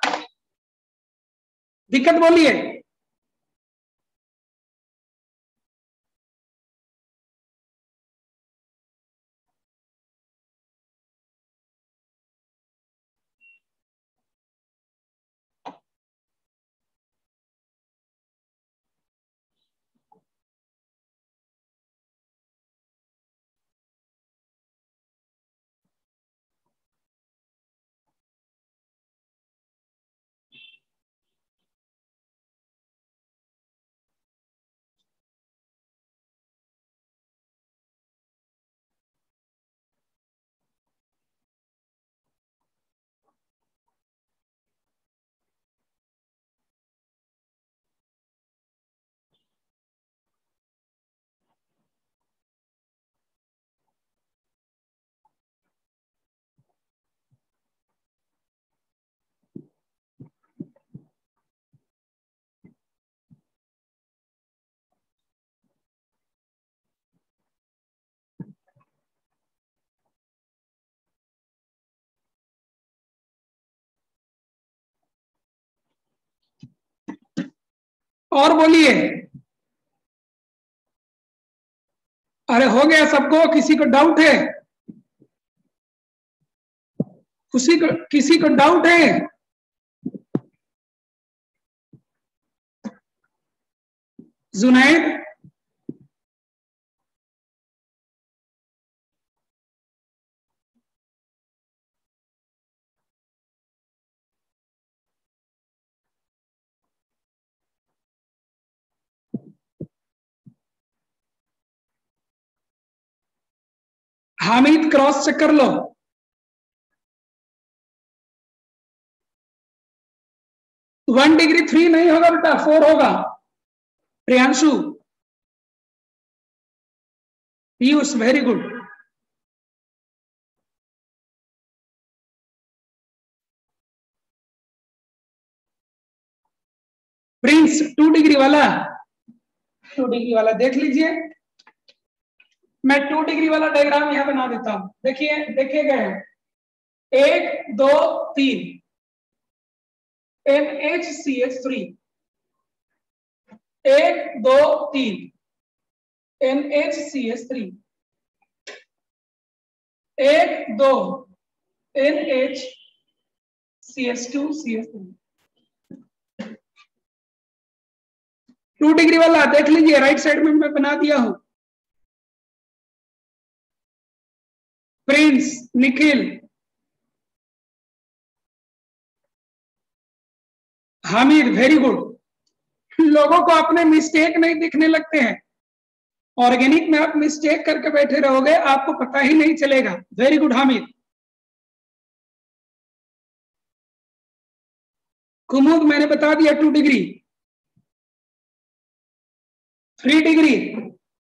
दिक्कत बोलिए। और बोलिए। अरे हो गया सबको, किसी को डाउट है? किसी को डाउट है? जुनैद, हामिद क्रॉस चेक कर लो। 1 डिग्री 3 नहीं होगा बेटा, 4 होगा। Priyanshu, Piyush, very good. Prince 2 degree वाला, 2 डिग्री वाला देख लीजिए। मैं 2 डिग्री वाला डायग्राम यहां बना देता हूं, देखिए देखे गए 1 2 3 NHCH3, 1 2 3 NHCH3, 1 2 NHCH2 CH3। 2 degree वाला देख लीजिए, राइट साइड में मैं बना दिया हूं। Prince, Nikhil, Hamid, very good. लोगों को अपने मिस्टेक नहीं दिखने लगते हैं। ऑर्गेनिक में आप मिस्टेक करके बैठे रहोगे, आपको पता ही नहीं चलेगा। Very good Hamid. कुमुद मैंने बता दिया 2 डिग्री, 3 डिग्री।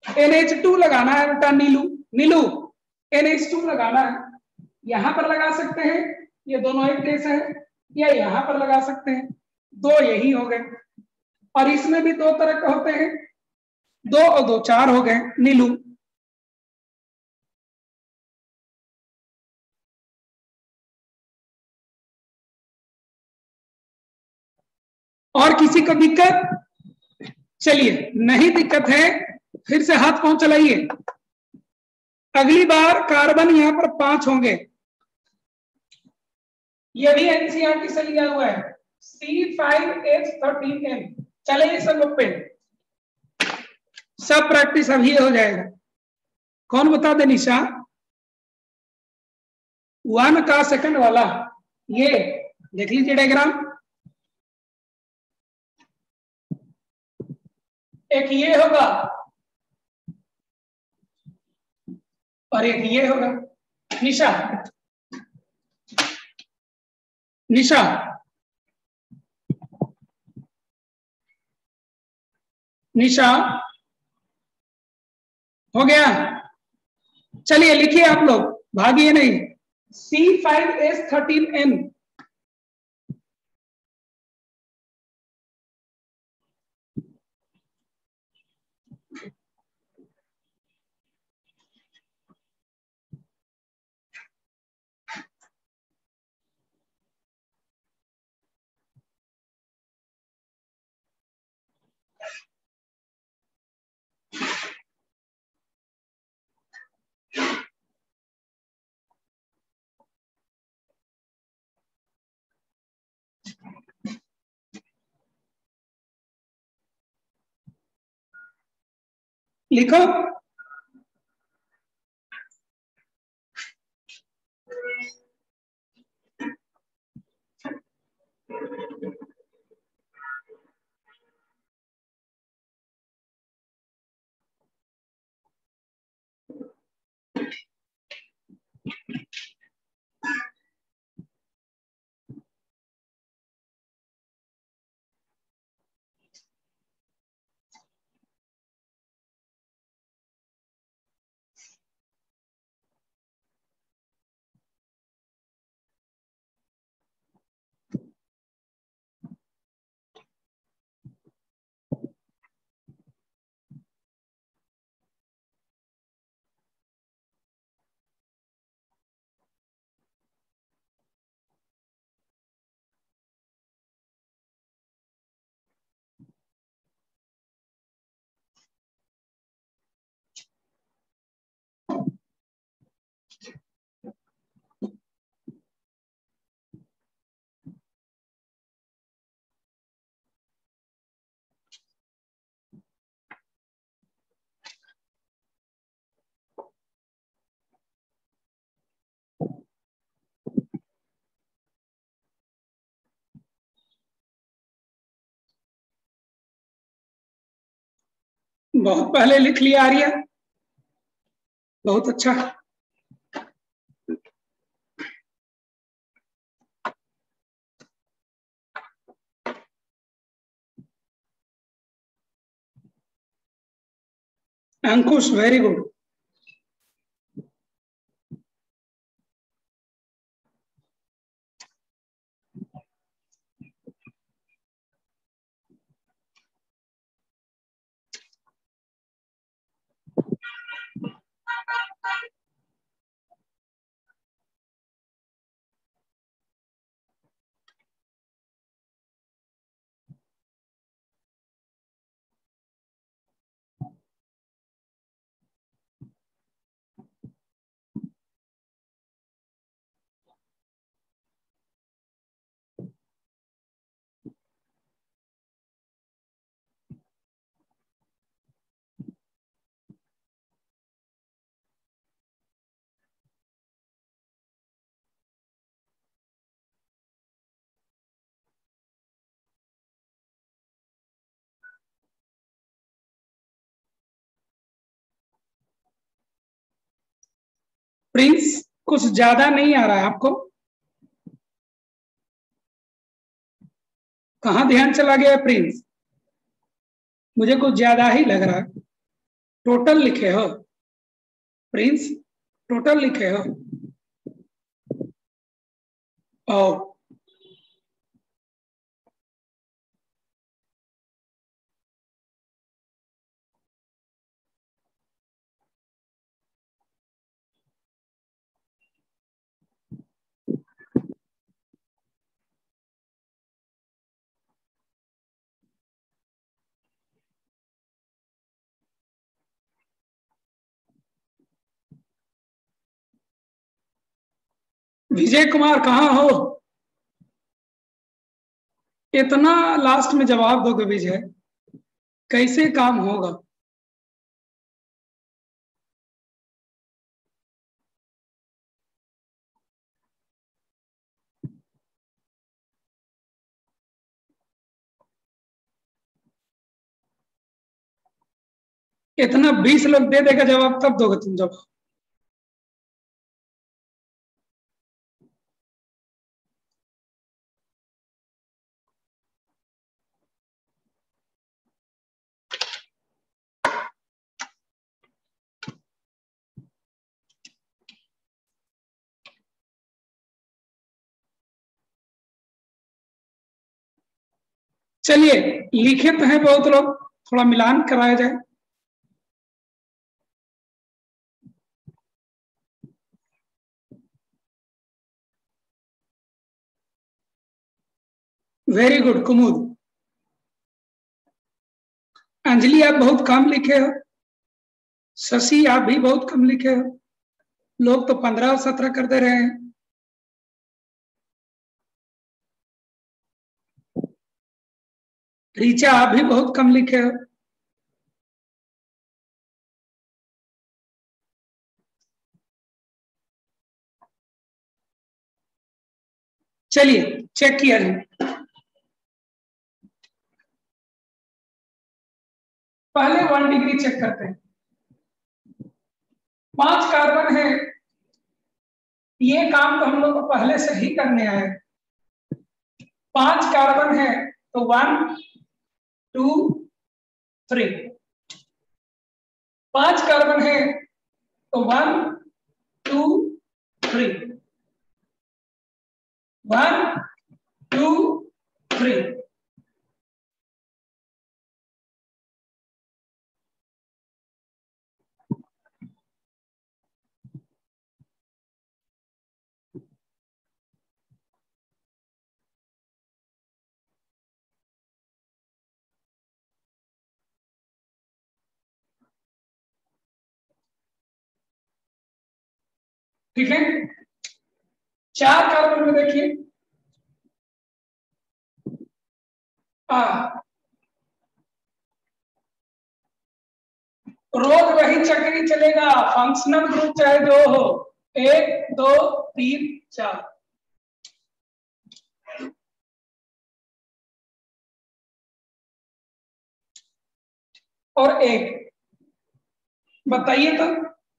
NH2 लगाना है बेटा नीलू, नीलू NH2 लगाना है। यहां पर लगा सकते हैं, ये दोनों एक देश है, या यहां पर लगा सकते हैं, दो यही हो गए। और इसमें भी दो तरह के होते हैं, 2 और 2 4 हो गए नीलू। और किसी को दिक्कत? चलिए, नहीं दिक्कत है, फिर से हाथ पांव चलाइए। अगली बार कार्बन यहां पर 5 होंगे। ये भी एनसीईआरटी से लिया हुआ है, C5H13N। चलिए सब लोग पे, सब प्रैक्टिस अभी हो जाएगा। कौन बता दे निशा? 1 का सेकंड वाला, ये देख लीजिए डायग्राम। एक ये होगा और एक ये होगा। निशा, निशा निशा हो गया? चलिए लिखिए आप लोग, भागिए नहीं। C5H13N। लिखो। बहुत पहले लिख लिया आर्या, बहुत अच्छा। अंकुश वेरी गुड। प्रिंस कुछ ज्यादा नहीं आ रहा है आपको? कहाँ ध्यान चला गया प्रिंस? मुझे कुछ ज्यादा ही लग रहा है। टोटल लिखे हो प्रिंस? टोटल लिखे हो? ओ विजय कुमार कहाँ हो? इतना लास्ट में जवाब दोगे विजय? कैसे काम होगा? इतना 20 लोग दे देगा जवाब तब दोगे तुम जवाब। चलिए लिखे तो हैं बहुत लोग, थोड़ा मिलान कराया जाए। वेरी गुड कुमुद। अंजलि आप बहुत कम लिखे हो। शशि आप भी बहुत कम लिखे हो। लोग तो 15 और 17 कर दे रहे हैं। रीचा आप भी बहुत कम लिखे हो। चलिए चेक किया जाए। पहले 1 डिग्री चेक करते हैं। 5 कार्बन है, ये काम तो हम लोग को पहले से ही करने आए। 5 कार्बन है तो 1 2 3। 5 कार्बन है तो 1 2 3 1 2 3। ठीक है, 4 कार्बन में देखिए रोज वही चक्री चलेगा, फंक्शनल ग्रुप चाहे जो हो। 1 2 3 4 और 1। बताइए तो,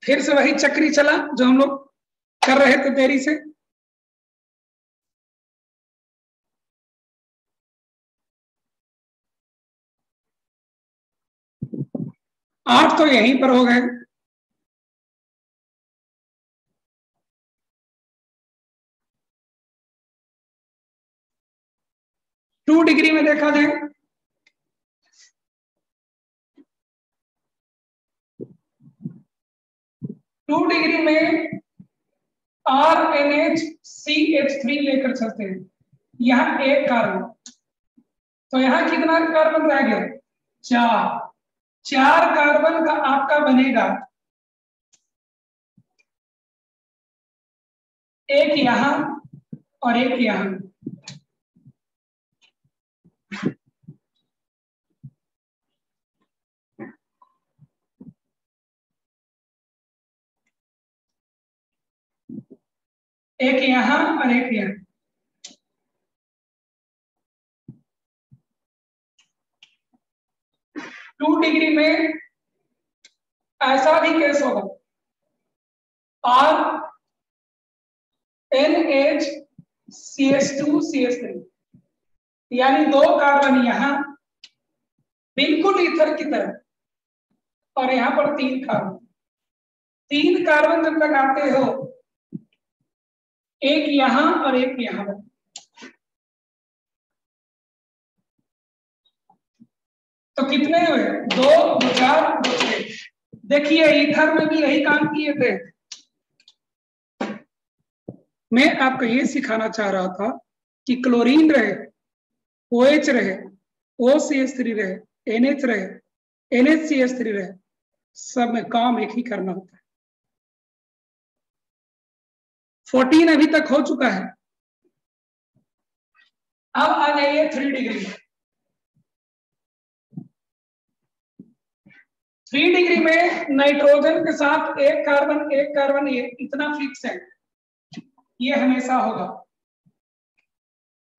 फिर से वही चक्री चला जो हम लोग कर रहे थे देरी से। 8 तो यहीं पर हो गए। 2 डिग्री में देखा जाए, 2 डिग्री में RNHCH3 लेकर चलते हैं। यहाँ 1 कार्बन, तो यहाँ कितना कार्बन रह गया? 4। 4 कार्बन का आपका बनेगा, एक यहां और एक यहां। एक यहां और एक यहां। 2 डिग्री में ऐसा भी केस होगा, NH CH2CH3, यानी 2 कार्बन यहां बिल्कुल ईथर की तरह और यहां पर 3 कार्बन। 3 कार्बन जब लगाते हो, एक यहां और एक यहां पर, तो कितने हुए? 2 2 4 2 6। देखिए ईथर में भी यही काम किए थे। मैं आपको ये सिखाना चाह रहा था कि क्लोरीन रहे, OH रहे, OCH3 रहे, NH रहे, NHCH3 रहे, सब में काम एक ही करना होता है। 14 अभी तक हो चुका है। अब आ जाइए 3 डिग्री। 3 डिग्री में नाइट्रोजन के साथ एक कार्बन ये इतना फिक्स है, ये हमेशा होगा।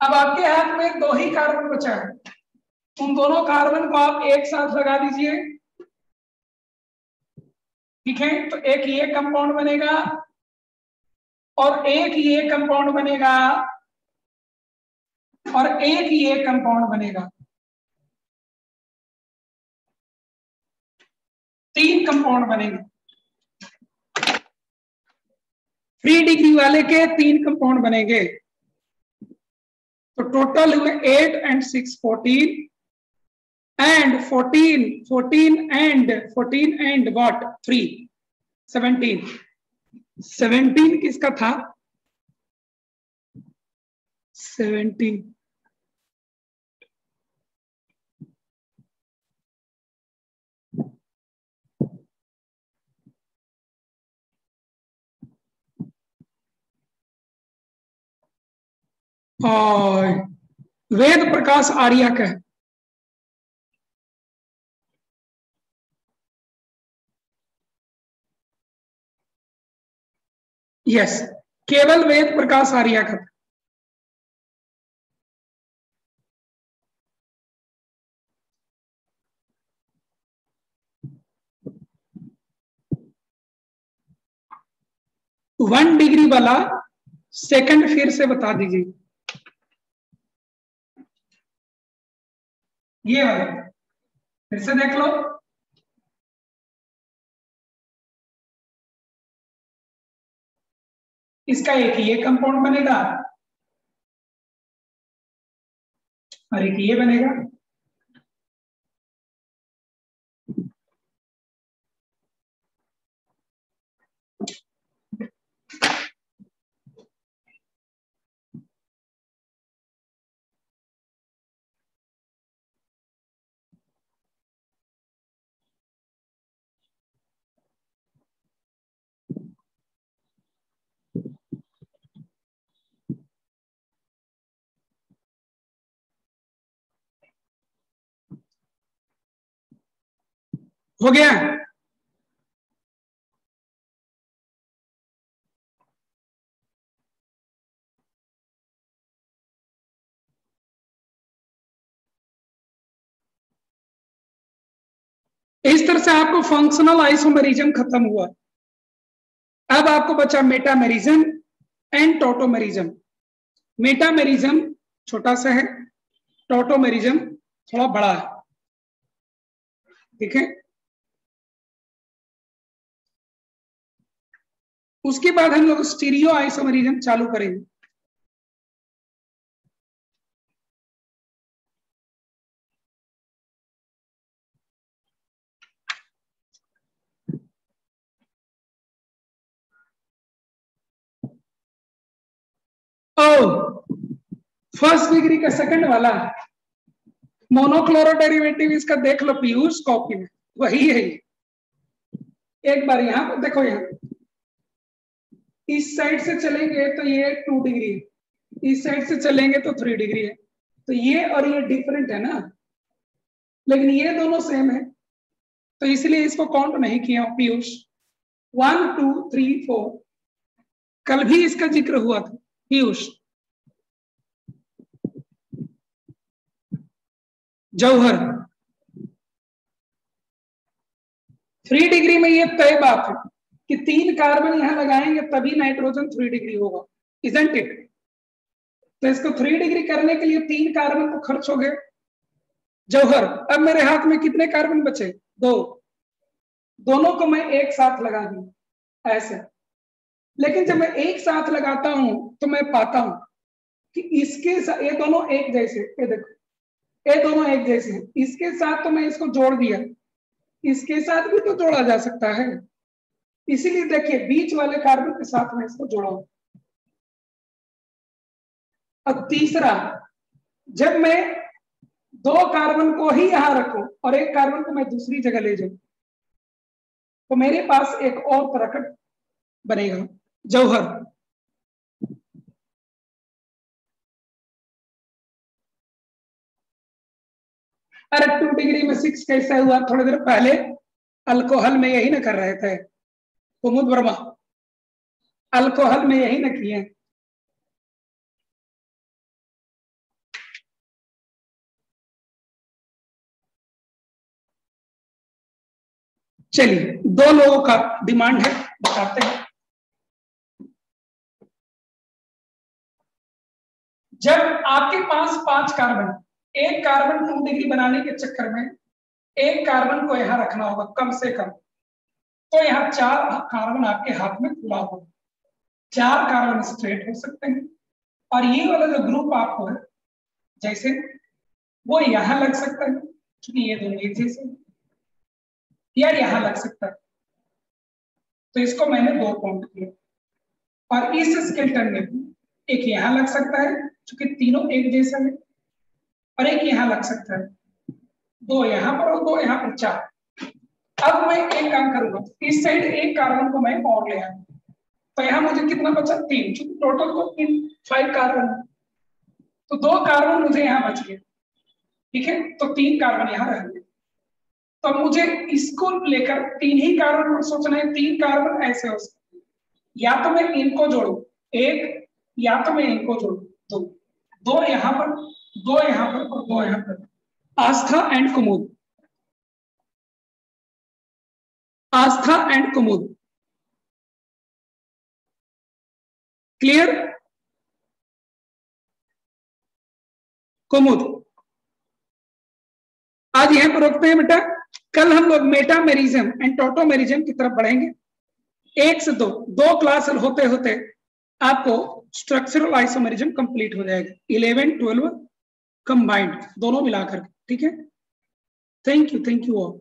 अब आपके हाथ में 2 ही कार्बन बचा है, उन दोनों कार्बन को आप एक साथ लगा दीजिए, ठीक है? तो एक ये कंपाउंड बनेगा और एक ये कंपाउंड बनेगा और एक ये कंपाउंड बनेगा। 3 कंपाउंड बनेंगे। 3 डिग्री वाले के 3 कंपाउंड बनेंगे, तो टोटल हुए 8 and 6 14 and 14 and what 3 17। 17 किसका था? 17 और वेद प्रकाश आर्या का है। यस, केवल वेद प्रकाश आर्या का था। वन डिग्री वाला सेकंड फिर से बता दीजिए। ये वाला फिर से देख लो। इसका एक ये कंपाउंड बनेगा और एक ये बनेगा। हो गया? इस तरह से आपको फंक्शनल आइसोमेरिज्म खत्म हुआ। अब आपको बचा मेटामेरिज्म एंड टॉटोमेरिज्म। मेटामेरिज्म छोटा सा है, टॉटोमेरिज्म थोड़ा बड़ा है, ठीक है? उसके बाद हम लोग स्टीरियो आइसोमेरिज्म चालू करेंगे। फर्स्ट डिग्री का सेकंड वाला मोनोक्लोरो डेरिवेटिव, इसका देख लो पीयूष कॉपी में, वही है ये। एक बार यहां पर देखो, यहां इस साइड से चलेंगे तो ये 2 डिग्री है, इस साइड से चलेंगे तो 3 डिग्री है, तो ये और ये डिफरेंट है ना, लेकिन ये दोनों सेम है, तो इसलिए इसको काउंट नहीं किया पीयूष। 1 2 3 4 कल भी इसका जिक्र हुआ था पीयूष। जौहर 3 डिग्री में ये तय बात है कि 3 कार्बन यहां लगाएंगे तभी नाइट्रोजन 3 डिग्री होगा। Isn't it? तो इसको 3 डिग्री करने के लिए 3 कार्बन तो खर्च हो गए। जौहर, अब मेरे हाथ में कितने कार्बन बचे? 2। दोनों को मैं एक साथ लगा दूं ऐसे, लेकिन जब मैं एक साथ लगाता हूं तो मैं पाता हूं कि इसके साथ ये दोनों एक जैसे, ये देखो ये दोनों एक जैसे हैं। इसके साथ तो मैं इसको जोड़ दिया, इसके साथ भी तो जोड़ा जा सकता है, इसीलिए देखिए बीच वाले कार्बन के साथ मैं इसको जोड़ा। अब तीसरा, जब मैं 2 कार्बन को ही यहां रखूं और एक कार्बन को मैं दूसरी जगह ले जाऊं तो मेरे पास एक और प्रकट बनेगा। जौहर, अरे 2 डिग्री में 6 कैसे हुआ? थोड़ी देर पहले अल्कोहल में यही ना कर रहे थे कुमुद वर्मा, अल्कोहल में यही ना किए। चलिए 2 लोगों का डिमांड है, बताते हैं। जब आपके पास 5 कार्बन, एक कार्बन 2 डिग्री बनाने के चक्कर में एक कार्बन को यहां रखना होगा कम से कम, तो यहाँ 4 कार्बन आपके हाथ में खुला होगा। 4 कार्बन स्ट्रेट हो सकते हैं और ये वाला जो ग्रुप आपको है जैसे वो यहां लग सकता है क्योंकि ये दोनों एक जैसे, या यहां लग सकता है। तो इसको मैंने 2 काउंट किया। और इस स्केलेटन में एक यहां लग सकता है क्योंकि तीनों एक जैसा है, और एक यहां लग सकता है। 2 यहां पर और 2 यहां पर, 4। अब मैं एक काम करूंगा, इस साइड एक कार्बन को मैं और ले आऊंगा, तो यहां मुझे कितना बचा? 3, क्योंकि टोटल तो 5 कार्बन, तो 2 कार्बन मुझे यहां बच गए। ठीक है, तो 3 कार्बन यहां रहेंगे। तो मुझे इसको लेकर 3 ही कार्बन पर सोचना है। 3 कार्बन ऐसे हो सकते हैं, या तो मैं इनको जोड़ू 1, या तो मैं इनको जोड़ू 2 यहां पर, 2 यहां पर और 2 यहां पर। Aastha and Kumud, Aastha and Kumud, clear? Kumud, आज यहां पर रोकते हैं बेटा। कल हम लोग मेटामेरिज्म एंड टोटोमेरिज्म की तरफ बढ़ेंगे। 1 से 2 क्लास होते होते आपको स्ट्रक्चरल आइसोमेरिज्म कंप्लीट हो जाएगा। 11, 12 कंबाइंड दोनों मिलाकर, ठीक है। Thank you all.